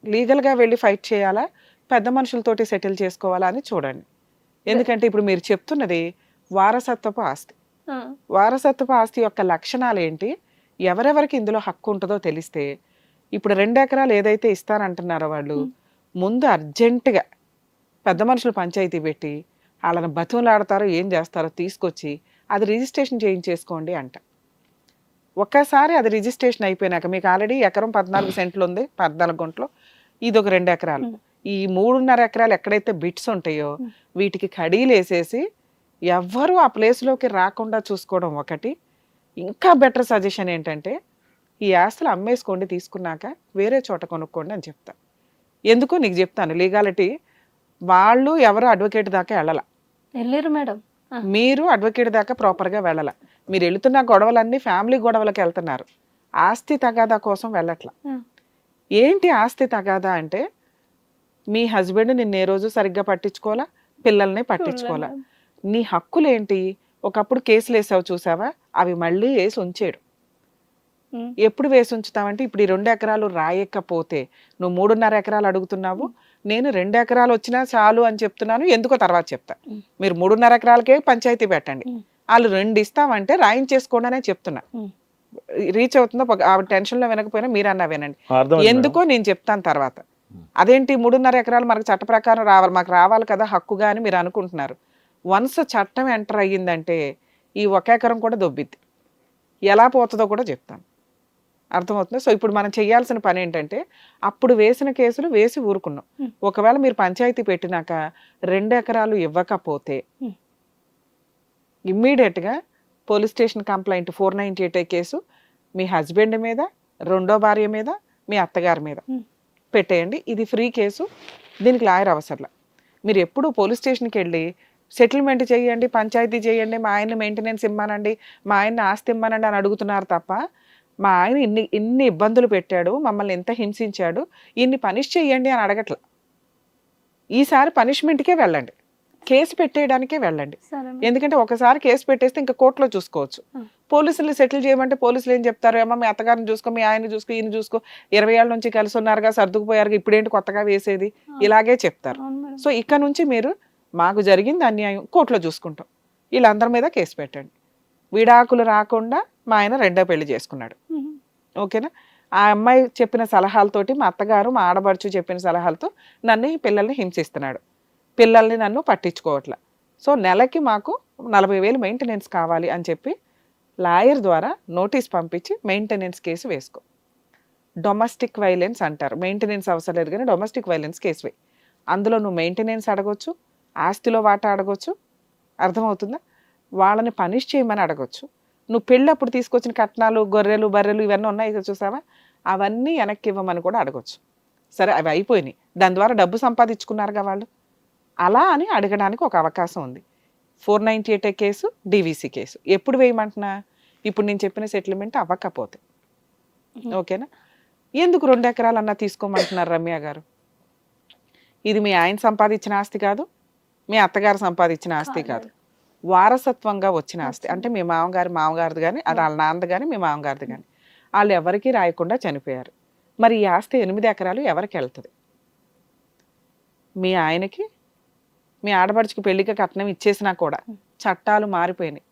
లీగల్గా వెళ్ళి ఫైట్ చేయాలా, పెద్ద మనుషులతోటి సెటిల్ చేసుకోవాలా అని చూడండి. ఎందుకంటే ఇప్పుడు మీరు చెప్తున్నది వారసత్వపు ఆస్తి. వారసత్వపు ఆస్తి యొక్క లక్షణాలు ఏంటి, ఎవరెవరికి ఇందులో హక్కు ఉంటుందో తెలిస్తే, ఇప్పుడు 2 ఎకరాలు ఏదైతే ఇస్తానంటున్నారో వాళ్ళు ముందు అర్జెంటుగా పెద్ద మనుషులు పంచాయతీ పెట్టి వాళ్ళని బతుకులాడతారో ఏం చేస్తారో తీసుకొచ్చి అది రిజిస్ట్రేషన్ చేయించేసుకోండి అంట. ఒక్కసారి అది రిజిస్ట్రేషన్ అయిపోయినాక మీకు ఆల్రెడీ ఎకరం 14 సెంట్లు ఉంది, 14 గుంటలు, ఇది ఒక 2 ఎకరాలు, ఈ 3.5 ఎకరాలు ఎక్కడైతే బిట్స్ ఉంటాయో వీటికి కడీలు వేసేసి ఎవ్వరూ ఆ ప్లేస్లోకి రాకుండా చూసుకోవడం ఒకటి. ఇంకా బెటర్ సజెషన్ ఏంటంటే ఈ ఆస్తులు అమ్మేసుకోండి, తీసుకున్నాక వేరే చోట కొనుక్కోండి అని చెప్తా. ఎందుకు నీకు చెప్తాను, లీగాలిటీ వాళ్ళు ఎవరు అడ్వకేట్ దాకా వెళ్ళలేరు మేడం, మీరు అడ్వకేట్ దాకా ప్రాపర్గా వెళ్ళాల. మీరు వెళుతున్న గొడవలన్నీ ఫ్యామిలీ గొడవలకు వెళ్తున్నారు, ఆస్తి తగాదా కోసం వెళ్ళట్లా. ఏంటి ఆస్తి తగాదా అంటే, మీ హస్బెండ్ నిన్ను ఏ రోజు సరిగ్గా పట్టించుకోవాలా, పిల్లల్ని పట్టించుకోవాలా, నీ హక్కులు ఏంటి? ఒకప్పుడు కేసులు వేసావు చూసావా, అవి మళ్ళీ వేసి ఉంచాడు. ఎప్పుడు వేసి ఉంచుతావంటే, ఇప్పుడు ఈ 2 ఎకరాలు రాయకపోతే నువ్వు 3.5 ఎకరాలు అడుగుతున్నావు, నేను 2 ఎకరాలు వచ్చినా చాలు అని చెప్తున్నాను, ఎందుకో తర్వాత చెప్తా. మీరు 3.5 ఎకరాలకే పంచాయతీ పెట్టండి, వాళ్ళు 2 ఇస్తామంటే రాయించేసుకోండి అనే చెప్తున్నా. రీచ్ అవుతుందో ఆ టెన్షన్లో వినకపోయినా మీరన్నా వినండి, ఎందుకో నేను చెప్తాను తర్వాత. అదేంటి 3.5 ఎకరాలు మనకు చట్ట ప్రకారం రావాలి, మాకు రావాలి కదా హక్కుగా అని మీరు అనుకుంటున్నారు. వన్స్ చట్టం ఎంటర్ అయ్యిందంటే ఈ 1 ఎకరం కూడా దొబ్బిద్ది, ఎలా పోతుందో కూడా చెప్తాను, అర్థమవుతుంది. సో ఇప్పుడు మనం చేయాల్సిన పని ఏంటంటే, అప్పుడు వేసిన కేసులు వేసి ఊరుకున్నాం. ఒకవేళ మీరు పంచాయతీ పెట్టినాక 2 ఎకరాలు ఇవ్వకపోతే ఇమ్మీడియట్గా పోలీస్ స్టేషన్ కంప్లైంట్ 498 కేసు మీ హస్బెండ్ మీద, 2వ భార్య మీద, మీ అత్తగారి మీద పెట్టేయండి. ఇది ఫ్రీ కేసు, దీనికి లాయర్ అవసరంలా. మీరు ఎప్పుడు పోలీస్ స్టేషన్కి వెళ్ళి సెటిల్మెంట్ చేయండి, పంచాయతీ చేయండి, మా ఆయన్ని మెయింటెనెన్స్ ఇమ్మనండి, మా ఆయన్ని ఆస్తి ఇమ్మనండి అని అడుగుతున్నారు తప్ప, మా ఆయన ఇన్ని ఇబ్బందులు పెట్టాడు, మమ్మల్ని ఎంత హింసించాడు, ఇన్ని పనిష్ చేయండి అని అడగట్లా. ఈసారి పనిష్మెంట్కే వెళ్ళండి, కేసు పెట్టేయడానికే వెళ్ళండి. ఎందుకంటే ఒకసారి కేసు పెట్టేస్తే ఇంకా కోర్టులో చూసుకోవచ్చు. పోలీసులు సెటిల్ చేయమంటే పోలీసులు ఏం చెప్తారు, ఏమో మీ అత్తగారిని చూసుకో, మీ ఆయన్ని చూసుకో, ఈయన చూసుకో, 20 ఏళ్ళ నుంచి కలిసి ఉన్నారుగా, సర్దుకుపోయారుగా, ఇప్పుడేంటి కొత్తగా వేసేది, ఇలాగే చెప్తారు. సో ఇక్కడ నుంచి మీరు మాకు జరిగింది అన్యాయం, కోర్టులో చూసుకుంటాం, వీళ్ళందరి మీద కేసు పెట్టండి. విడాకులు రాకుండా మా ఆయన 2వ పెళ్లి చేసుకున్నాడు, ఓకేనా? ఆ అమ్మాయి చెప్పిన సలహాలతోటి, మా అత్తగారు మా ఆడబడుచు చెప్పిన సలహాలతో నన్ను ఈ పిల్లల్ని హింసిస్తున్నాడు, పిల్లల్ని నన్ను పట్టించుకోవట్లే. సో నెలకి మాకు 40,000 మెయింటెనెన్స్ కావాలి అని చెప్పి లాయర్ ద్వారా నోటీస్ పంపించి మెయింటెనెన్స్ కేసు వేసుకో. డొమెస్టిక్ వైలెన్స్ అంటారు, మెయింటెనెన్స్ అవసరం లేదు కానీ డొమెస్టిక్ వైలెన్స్ కేసు వేయి. అందులో నువ్వు మెయింటెనెన్స్ అడగొచ్చు, ఆస్తిలో వాటా అడగొచ్చు, అర్థమవుతుందా? వాళ్ళని పనిష్ చేయమని అడగొచ్చు. నువ్వు పెళ్ళప్పుడు తీసుకొచ్చిన కట్నాలు, గొర్రెలు, బర్రెలు ఇవన్నీ ఉన్నాయి చూసావా, అవన్నీ వెనక్కి ఇవ్వమని కూడా అడగొచ్చు. సరే అవి అయిపోయినాయి, దాని ద్వారా డబ్బు సంపాదించుకున్నారుగా వాళ్ళు, అలా అని అడగడానికి ఒక అవకాశం ఉంది. 498 కేసు, డివిసి కేసు ఎప్పుడు వేయమంటున్నా, ఇప్పుడు నేను చెప్పిన సెటిల్మెంట్ అవ్వకపోతే, ఓకేనా? ఎందుకు 2 ఎకరాలన్నా తీసుకోమంటున్నారు రమ్య గారు? ఇది మీ ఆయన సంపాదించిన ఆస్తి కాదు, మీ అత్తగారు సంపాదించిన ఆస్తి కాదు, వారసత్వంగా వచ్చిన ఆస్తి. అంటే మీ మామగారిది కానీ, అది వాళ్ళ నాన్నది కానీ, మీ మామగారిది కానీ, వాళ్ళు ఎవరికి రాయకుండా చనిపోయారు. మరి ఈ ఆస్తి 8 ఎకరాలు ఎవరికి వెళ్తుంది? మీ ఆయనకి, మీ ఆడబడుచుకి పెళ్లికి కట్నం ఇచ్చేసినా కూడా చట్టాలు మారిపోయినాయి,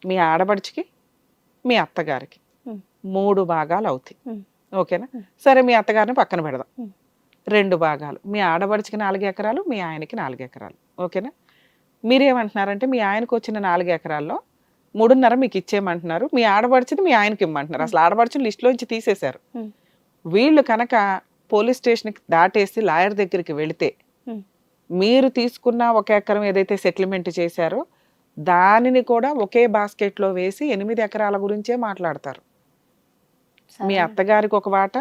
మీ ఆడబడుచుకి, మీ అత్తగారికి 3 భాగాలు అవుతాయి. ఓకేనా? సరే మీ అత్తగారిని పక్కన పెడదాం. ఉమ్. 2 భాగాలు, మీ ఆడబడిచికి 4 ఎకరాలు, మీ ఆయనకి 4 ఎకరాలు. ఓకేనా? మీరేమంటున్నారంటే మీ ఆయనకు వచ్చిన 4 ఎకరాల్లో 3.5 మీకు ఇచ్చేయమంటున్నారు, మీ ఆడబడిచిది మీ ఆయనకి ఇమ్మంటున్నారు. అసలు ఆడబడిచిన లిస్టులోంచి తీసేశారు. ఉమ్. వీళ్ళు కనుక పోలీస్ స్టేషన్కి దాటేసి లాయర్ దగ్గరికి వెళితే ఉమ్. మీరు తీసుకున్న 1 ఎకరం ఏదైతే సెటిల్మెంట్ చేశారో దానిని కూడా ఒకే బాస్కెట్లో వేసి 8 ఎకరాల గురించే మాట్లాడతారు. మీ సరే. అత్తగారికి ఒక వాట,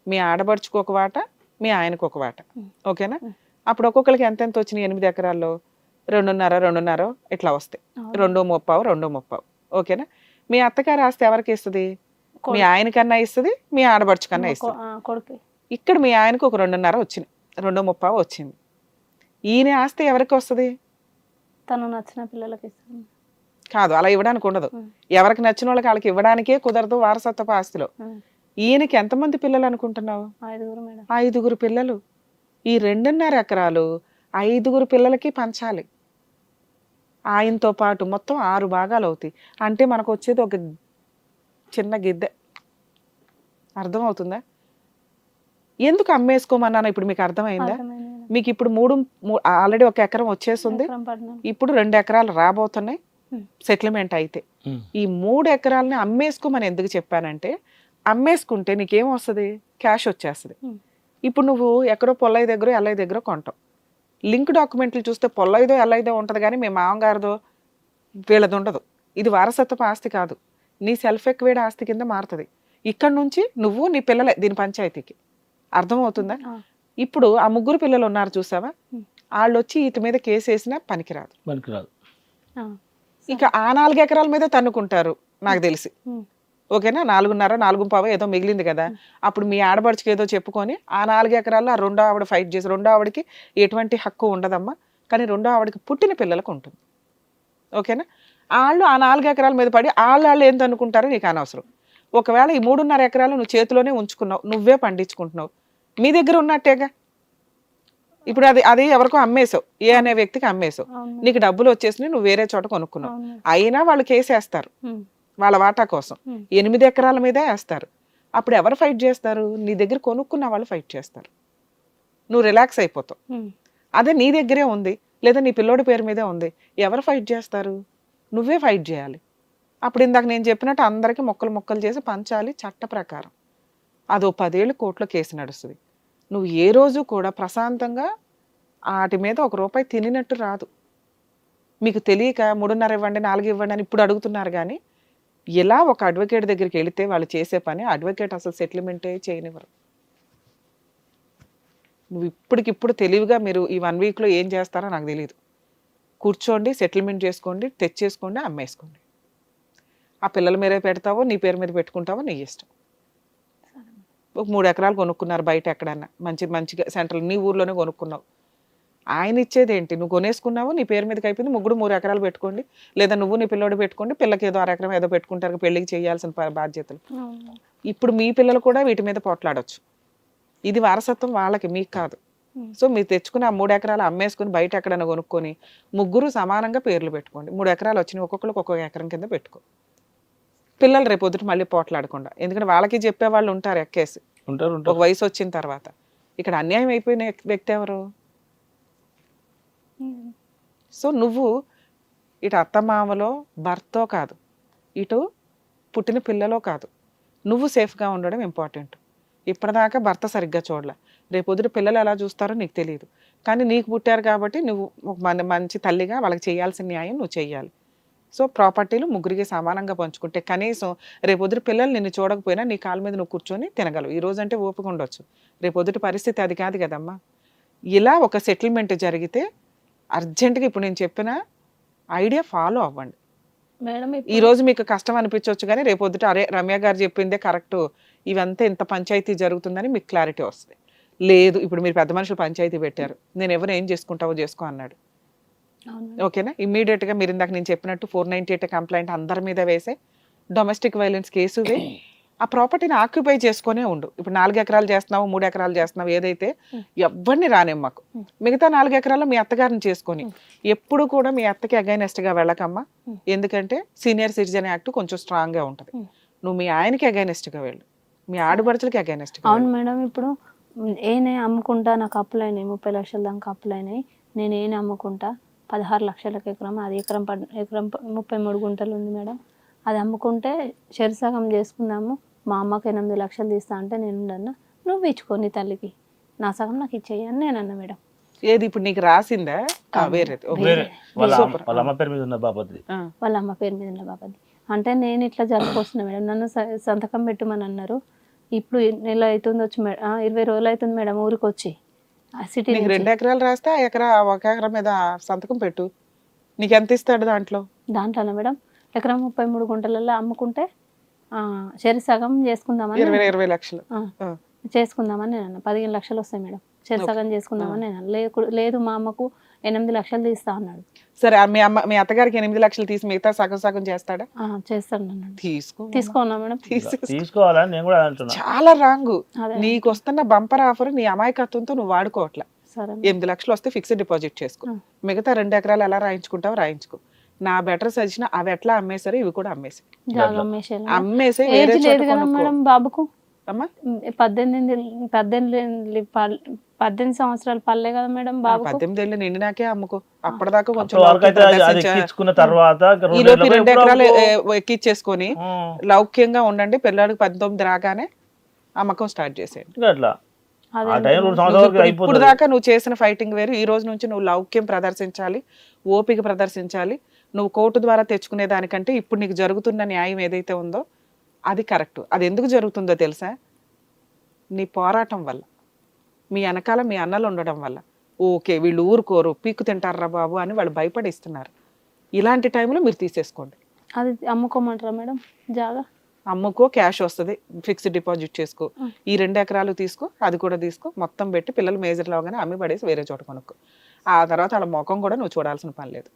మీ ఆడబడుచుకు ఒక వాట, మీ ఆయనకు ఒక వాట. ఉమ్. ఓకేనా? ఉమ్. అప్పుడు ఒక్కొక్కరికి ఎంతెంత వచ్చినాయి 8 ఎకరాల్లో? 2.5 ఇట్లా వస్తాయి. అవును. 2.35. ఓకేనా? మీ అత్తగారి ఆస్తి ఎవరికి ఇస్తుంది? మీ కొడుకు. ఆయనకన్నా ఇస్తుంది, మీ ఆడబడుచు కన్నా ఇస్తుంది. కొడుకు. ఇక్కడ మీ ఆయనకు ఒక 2.5 వచ్చింది, 2.35 వచ్చింది. ఈయన ఆస్తి ఎవరికి వస్తుంది? తను నచ్చిన పిల్లలకి ఇస్తాను. కాదు, అలా ఇవ్వడానికి ఉండదు. ఉమ్. ఎవరికి నచ్చిన వాళ్ళకి వాళ్ళకి ఇవ్వడానికే కుదరదు వారసత్వపు ఆస్తిలో. ఉమ్. ఈయనకి ఎంతమంది పిల్లలు అనుకుంటున్నావు? 5 మేడం. 5 పిల్లలు. ఈ 2.5 ఎకరాలు 5 పిల్లలకి పంచాలి. ఆయనతో పాటు మొత్తం 6 భాగాలు అవుతాయి. అంటే మనకు వచ్చేది ఒక చిన్న గిద్దె. అర్థమవుతుందా? ఎందుకు అమ్మేసుకోమన్నాను ఇప్పుడు మీకు అర్థమైందా? అర్థమైంది మేడం. మీకు ఇప్పుడు ఆల్రెడీ 1 ఎకరం వచ్చేస్తుంది, ఎకరం పడినాను. ఇప్పుడు 2 ఎకరాలు రాబోతున్నాయి ఉమ్. సెటిల్మెంట్ అయితే. ఈ 3 ఎకరాలని అమ్మేసుకోమని ఎందుకు చెప్పానంటే, అమ్మేసుకుంటే నీకేం వస్తుంది? క్యాష్ వచ్చేస్తుంది. ఉమ్. ఇప్పుడు నువ్వు ఎక్కడో పొల్లయ్య దగ్గర ఎల్లయ్య దగ్గర కొంటావు. లింక్ డాక్యుమెంట్లు చూస్తే పొల్లయ్యదో ఎల్లయ్యదో ఉంటుంది, కానీ మీ మామగారిదో వీళ్ళది ఉండదు. ఇది వారసత్వపు ఆస్తి కాదు, నీ సెల్ఫ్ ఎక్వేడ్ ఆస్తి కింద మారుతుంది. ఇక్కడ నుంచి నువ్వు నీ పిల్లలే దీని పంచాయతీకి. అర్థమవుతుందా? ఆ. ఇప్పుడు ఆ 3 పిల్లలు ఉన్నారు చూసావా, ఉమ్. వాళ్ళు వచ్చి ఇటు మీద కేసు వేసినా పనికిరాదు. పనికిరాదు. ఆ. ఇక ఆ 4 ఎకరాల మీద తన్నుకుంటారు నాకు తెలిసి. ఉమ్. ఓకేనా? 4.5, 4.5 ఏదో మిగిలింది కదా. అప్పుడు మీ ఆడబడుచుకి ఏదో చెప్పుకొని ఆ 4 ఎకరాల్లో ఆ 2వ ఆవిడ ఫైట్ చేసి, 2వ ఆవిడకి ఎటువంటి హక్కు ఉండదమ్మా, కానీ 2వ ఆవిడకి పుట్టిన పిల్లలకు ఉంటుంది. ఓకేనా? వాళ్ళు ఆ 4 ఎకరాల మీద పడి వాళ్ళు ఏం తన్నుకుంటారో నీకు అనవసరం. ఒకవేళ ఈ 3.5 ఎకరాలు నువ్వు చేతిలోనే ఉంచుకున్నావు, నువ్వే పండించుకుంటున్నావు, మీ దగ్గర ఉన్నట్టేగా. ఇప్పుడు అది ఎవరికో అమ్మేసావు, ఏ అనే వ్యక్తికి అమ్మేసావు, అవును. నీకు డబ్బులు వచ్చేసినాయి, నువ్వు వేరే చోట కొనుక్కున్నావు. అవును. అయినా వాళ్ళు కేసేస్తారు ఉమ్. వాళ్ళ వాటా కోసం. ఉమ్. 8 ఎకరాల మీదే వేస్తారు. అప్పుడు ఎవరు ఫైట్ చేస్తారు? నీ దగ్గర కొనుక్కున్న వాళ్ళు ఫైట్ చేస్తారు. నువ్వు రిలాక్స్ అయిపోతావు. ఉమ్. అదే నీ దగ్గరే ఉంది, లేదా నీ పిల్లోడి పేరు మీదే ఉంది, ఎవరు ఫైట్ చేస్తారు? నువ్వే ఫైట్ చేయాలి. అప్పుడు ఇందాక నేను చెప్పినట్టు అందరికీ మొక్కలు చేసి పంచాలి చట్ట ప్రకారం. అదో 10 ఏళ్ళు కోర్టులో కేసు నడుస్తుంది. నువ్వు ఏ రోజు కూడా ప్రశాంతంగా వాటి మీద ₹1 తినినట్టు రాదు. మీకు తెలియక 3.5 ఇవ్వండి, 4 ఇవ్వండి అని ఇప్పుడు అడుగుతున్నారు. కానీ ఇలా ఒక అడ్వకేట్ దగ్గరికి వెళితే వాళ్ళు చేసే పని, అడ్వకేట్ అసలు సెటిల్మెంటే చేయనివ్వరు. నువ్వు ఇప్పటికిప్పుడు తెలివిగా మీరు ఈ 1 వీక్లో ఏం చేస్తారో నాకు తెలియదు. కూర్చోండి, సెటిల్మెంట్ చేసుకోండి, తెచ్చేసుకోండి, అమ్మేసుకోండి. ఆ పిల్లల మీదే పెడతావో నీ పేరు మీద పెట్టుకుంటావో నీ ఇష్టం. ఒక 3 ఎకరాలు కొనుక్కున్నారు బయట ఎక్కడన్నా, మంచిగా సెంట్రల్ నీ ఊర్లోనే కొనుక్కున్నావు. ఆయన ఇచ్చేది ఏంటి? నువ్వు కొనేసుకున్నావు, నీ పేరు మీదకి అయిపోయింది, 3 ఎకరాలు పెట్టుకోండి, లేదా నువ్వు నీ పిల్లోడు పెట్టుకోండి, పిల్లకి ఏదో 1 ఎకరం ఏదో పెట్టుకుంటారు, పెళ్లికి చేయాల్సిన బాధ్యతలు. అవును. ఇప్పుడు మీ పిల్లలు కూడా వీటి మీద పోట్లాడొచ్చు. ఇది వారసత్వం వాళ్ళకి, మీకు కాదు. సో మీరు తెచ్చుకుని ఆ 3 ఎకరాలు అమ్మేసుకుని బయట ఎక్కడైనా కొనుక్కొని 3 సమానంగా పేర్లు పెట్టుకోండి. 3 ఎకరాలు వచ్చినాయి, ఒక్కొక్కరికి ఒక్కొక్క ఎకరం కింద పెట్టుకో. పిల్లలు రేపొద్దుట మళ్ళీ పోట్లాడకుండా, ఎందుకంటే వాళ్ళకి చెప్పే వాళ్ళు ఉంటారు ఎక్కేసి ఒక వయసు వచ్చిన తర్వాత. ఇక్కడ అన్యాయం అయిపోయిన వ్యక్తి ఎవరు? ఉమ్. సో నువ్వు ఇటు అత్తమామలో భర్తో కాదు, ఇటు పుట్టిన పిల్లలో కాదు, నువ్వు సేఫ్గా ఉండడం ఇంపార్టెంట్. ఇప్పటిదాకా భర్త సరిగ్గా చూడలే, రేపొద్దుట పిల్లలు ఎలా చూస్తారో నీకు తెలియదు. కానీ నీకు పుట్టారు కాబట్టి నువ్వు ఒక మంచి తల్లిగా వాళ్ళకి చేయాల్సిన న్యాయం నువ్వు చెయ్యాలి. సో ప్రాపర్టీలు 3కి సమానంగా పంచుకుంటే కనీసం రేపొద్దుట పిల్లలు నిన్ను చూడకపోయినా నీ కాళ్ళ మీద నువ్వు కూర్చొని తినగలవు. ఈ రోజు అంటే ఓపిక ఉండొచ్చు, రేపొద్దుట పరిస్థితి అది కాదు కదమ్మా. ఇలా ఒక సెటిల్మెంట్ జరిగితే అర్జెంటుగా ఇప్పుడు నేను చెప్పిన ఐడియా ఫాలో అవ్వండి. మేడం ఈ రోజు మీకు కష్టం అనిపించవచ్చు, కానీ రేపొద్దుట అరే రమ్య గారు చెప్పిందే కరెక్ట్, ఇవంతా ఇంత పంచాయతీ జరుగుతుందని మీకు క్లారిటీ వస్తుంది. లేదు ఇప్పుడు మీరు పెద్ద మనుషులు పంచాయతీ పెట్టారు, నేను ఎవరు ఏం చేసుకుంటావో చేసుకో అన్నాడు. అవును. ఓకేనా? ఇమ్మీడియట్గా మీరు ఇందాక నేను చెప్పినట్టు 498 కంప్లైంట్ అందరి మీద వేసే, డొమెస్టిక్ వైలెన్స్ కేసు వే, ఆ ప్రాపర్టీని ఆక్యుపై చేసుకునే ఉండు. ఇప్పుడు 4 ఎకరాలు చేస్తున్నావు, 3 ఎకరాలు చేస్తున్నావు, ఏదైతే ఎవరిని రానిమ్మకు. మిగతా 4 ఎకరాల్లో మీ అత్తగారిని చేసుకొని ఎప్పుడు కూడా మీ అత్తకి అగైనెస్ట్గా వెళ్ళకమ్మా. ఎందుకంటే సీనియర్ సిటిజన్ యాక్ట్ కొంచెం స్ట్రాంగ్గా ఉంటుంది. నువ్వు మీ ఆయనకి అగైనెస్ట్గా వెళ్ళు. మీ ఆడపడుచులకి అగైనెస్ట్. అవును మేడం. ఇప్పుడు ఏనే అమ్ముకుంటా, నాకు అప్పులైనాయి 30 లక్షల దాకా అప్పులైనాయి, నేను ఏనే అమ్ముకుంటా 16 లక్షలకు ఎకరం, అది ఎకరం 33 గుంటలు ఉంది మేడం, అది అమ్ముకుంటే చెరిసగం చేసుకుందాము, మా అమ్మకి 8 లక్షలు తీస్తా అంటే నేను ఉండన్నా, నువ్వు ఇచ్చుకో నీ తల్లికి, నా సగం నాకు ఇచ్చేయి అని నేను అన్నా మేడం. ఏది ఇప్పుడు నీకు రాసిందా? వేరేది. వేరే వాళ్ళ అమ్మ పేరు మీద ఉన్న బాపతి, వాళ్ళ అమ్మ పేరు మీద ఉన్న బాపతి. అంటే నేను ఇట్లా జరుపుకొస్తున్నా మేడం, నన్ను సంతకం పెట్టమని అన్నారు. ఇప్పుడు నెల అవుతుంది వచ్చి మేడం, 20 రోజులు అవుతుంది మేడం ఊరికి వచ్చి. సిటీ నీకు 2 ఎకరాలు రాస్తే ఆ ఎకరా 1 ఎకరా మీద సంతకం పెట్టు, నీకు ఎంత ఇస్తాడు దాంట్లోనా మేడం? ఎకరం 33 గుంటలలో అమ్ముకుంటే చెరి సగం చేసుకుందామని 20 లక్షలు చేసుకుందామని నేను అన్న. 15 లక్షలు వస్తాయి మేడం, చెరి సగం చేసుకుందామని నేను అన్న. లేదు మా అమ్మకు 8 లక్షలు తీస్తా అన్నాడు. సరే, మీ అత్తగారికి 8 లక్షలు తీసి మిగతా సగం సగం చేస్తాడా? చేస్తాడు అన్నాడు. తీసుకోనా మేడం? తీసుకోవాలని నేను కూడా అంటున్నా. చాలా రాంగ్. నీకు వస్తున్న బంపర్ ఆఫర్ నీ అమాయకత్వంతో నువ్వు వాడుకోవట్లా. 8 లక్షలు వస్తే ఫిక్స్డ్ డిపాజిట్ చేసుకో, మిగతా 2 ఎకరాలు ఎలా రాయించుకుంటావు రాయించుకో. నా బెటర్ సజెషన్, అవి ఎట్లా అమ్మేసారో ఇవి కూడా అమ్మేసి మేడం. బాబుకు 18 సంవత్సరాలు పల్లె కదా మేడం బాబు. 18 ఏళ్ళు నిండినాకే అమ్ముకో, అప్పటిదాకా కొంచెం తర్వాత 2 ఎకరాలు ఎక్కిచ్చేసుకొని లౌక్యంగా ఉండండి. పిల్లాడికి 19 రాగానే అమ్మకం స్టార్ట్ చేసేయండి. ఇప్పుడు దాకా నువ్వు చేసిన ఫైటింగ్ వేరు. ఈ రోజు నుంచి నువ్వు లౌక్యం ప్రదర్శించాలి, ఓపిక ప్రదర్శించాలి. నువ్వు కోర్టు ద్వారా తెచ్చుకునే దానికంటే ఇప్పుడు నీకు జరుగుతున్న న్యాయం ఏదైతే ఉందో అది కరెక్ట్. అది ఎందుకు జరుగుతుందో తెలుసా? నీ పోరాటం వల్ల, మీ వెనకాల మీ అన్నలు ఉండడం వల్ల. ఓకే వీళ్ళు ఊరుకోరు, పీక్కు తింటారా బాబు అని వాళ్ళు భయపడిస్తున్నారు. ఇలాంటి టైంలో మీరు తీసేసుకోండి. అది అమ్ముకోమంటారా మేడం? జాగా అమ్ముకో, క్యాష్ వస్తుంది, ఫిక్స్డ్ డిపాజిట్ చేసుకో. ఈ 2 ఎకరాలు తీసుకో, అది కూడా తీసుకో, మొత్తం పెట్టి పిల్లలు మేజర్లు అవగానే అమ్మి పడేసి వేరే చోట కొనుక్కో. ఆ తర్వాత వాళ్ళ ముఖం కూడా నువ్వు చూడాల్సిన పని లేదు.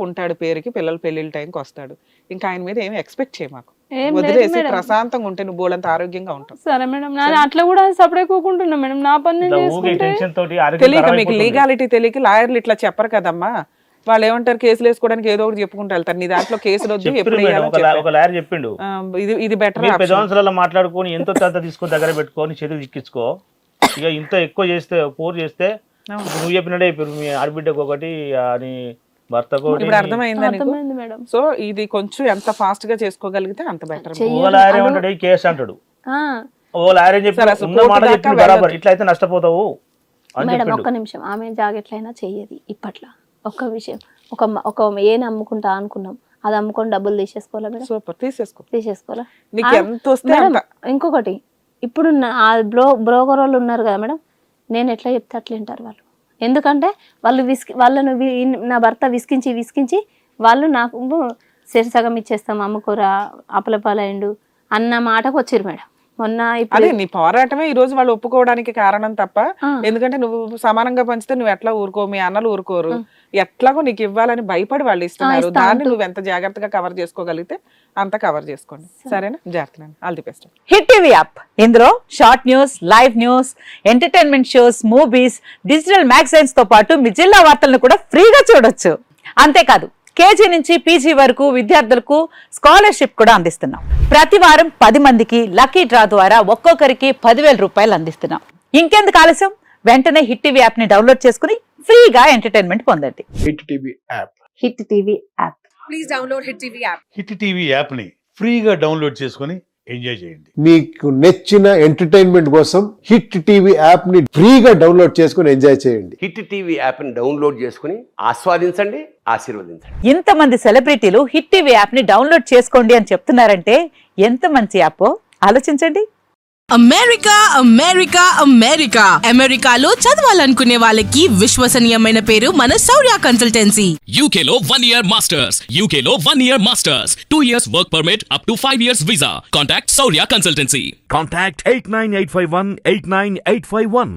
ఉంటాడు పేరుకి, పిల్లలు పెళ్లిళ్ళ టైంకి వస్తాడు. ఇంకా ఆయన మీద ఏమి ఎక్స్పెక్ట్ చేయ మాకు, వదిలేసి ప్రశాంతంగా ఉంటే నువ్వు బోలంత ఆరోగ్యంగా ఉంటావు. సరే మేడం, అట్లా కూడా సపరేట్ కూకుంటున్నా మేడం, నా పని తెలియక, మీకు లీగాలిటీ తెలియక లాయర్లు ఇట్లా చెప్పరు కదమ్మా. వాళ్ళు ఏమంటారు, కేసులు వేసుకోవడానికి ఏదో ఒకటి చెప్పుకుంటూ వెళ్తారు. నీ దాంట్లో కేసులు వద్దు, ఒక లాయర్ చెప్పిండు ఇది బెటర్. పెద్దవంశరాల్లో మాట్లాడుకొని ఎంతో తంత తీసుకొని దగ్గర పెట్టుకొని చేతులు చిక్కించుకో. ఇక ఇంత ఎక్కువ చేస్తే పోరు చేస్తే నువ్వు చెప్పినట్టే మీ ఆడబిడ్డకు ఒకటి అని భర్తకు ఇప్పుడు అర్థమైంది మేడం. సో ఇది కొంచెం ఎంత ఫాస్ట్ గా చేసుకోగలిగితే అంత బెటర్. ఓ లాయర్ ఏమంటాడు, కేసు అంటాడు. ఓ లాయర్ ఏం చెప్పి బరాబర్ ఇట్లయితే నష్టపోతావు అని మేడం. ఒక్క నిమిషం, ఆమె జాగ్రత్తలైనా చెయ్యది. ఇప్పట్లో ఒక్క విషయం, ఒక ఏని అమ్ముకుంటా అనుకున్నాం, అది అమ్ముకొని డబ్బులు తీసేసుకోవాలా మేడం? సూపర్, తీసేసుకోవాలా. ఇంకొకటి, ఇప్పుడు బ్రోకర్ వాళ్ళు ఉన్నారు కదా మేడం, నేను ఎట్లా చెప్తే అట్లా వింటారు వాళ్ళు. ఎందుకంటే వాళ్ళను నా భర్త విసికించి వాళ్ళు నాకు సగం ఇచ్చేస్తాం, అమ్ముకోరా, అప్పలపాలైండు అన్న మాటకు వచ్చిరు మేడం. మొన్న అదే నీ పోరాటమే ఈ రోజు వాళ్ళు ఒప్పుకోవడానికి కారణం తప్ప, ఎందుకంటే నువ్వు సమానంగా పంచితే నువ్వు ఎట్లా ఊరుకో, మీ అన్నలు ఊరుకోరు, ఎట్లాగో నీకు ఇవ్వాలని భయపడి వాళ్ళు ఇస్తున్నారు. దాన్ని నువ్వు ఎంత జాగ్రత్తగా కవర్ చేసుకోగలిగితే అంత కవర్ చేసుకోండి. సరేనా? జాగ్రత్త. All the best. Hit TV app, ఇందులో short news, live news, entertainment shows, movies, digital magazines తో పాటు మీ జిల్లా వార్తలను కూడా ఫ్రీగా చూడొచ్చు. అంతేకాదు కేజీ నుంచి పీజీ వరకు విద్యార్థులకు స్కాలర్షిప్ కూడా అందిస్తున్నాం. ప్రతి వారం 10 మందికి లక్కీ డ్రా ద్వారా ఒక్కొక్కరికి 10,000 రూపాయలు అందిస్తున్నాం. ఇంకెందుకు ఆలస్యం, వెంటనే హిట్ టీవీ యాప్ ని డౌన్లోడ్ చేసుకుని ఫ్రీగా ఎంటర్టైన్మెంట్ పొందండి. Hit TV app. Hit TV app. Please download hit TV app. Hit TV app ని ఫ్రీగా డౌన్లోడ్ చేసుకుని ఎంజాయ్ చేయండి. మీకు నచ్చిన ఎంటర్టైన్మెంట్ కోసం హిట్ టీవీ యాప్ ని ఫ్రీగా డౌన్లోడ్ చేసుకుని ఎంజాయ్ చేయండి. హిట్ టీవీ యాప్ ని డౌన్లోడ్ చేసుకుని ఆస్వాదించండి, ఆశీర్వదించండి. ఇంతమంది సెలబ్రిటీలు హిట్ టీవీ యాప్ ని డౌన్లోడ్ చేసుకోండి అని చెప్తున్నారంటే ఎంత మంచి యాప్ ఆలోచించండి. అమెరికాలో చదవాలనుకునే వాళ్ళకి విశ్వసనీయమైన పేరు మన శౌర్య కన్సల్టెన్సీ. UK లో 1 year masters, UK లో 1 year masters, 2 years work permit up to 5 years visa. Contact Saurya Consultancy. Contact 89851 89851.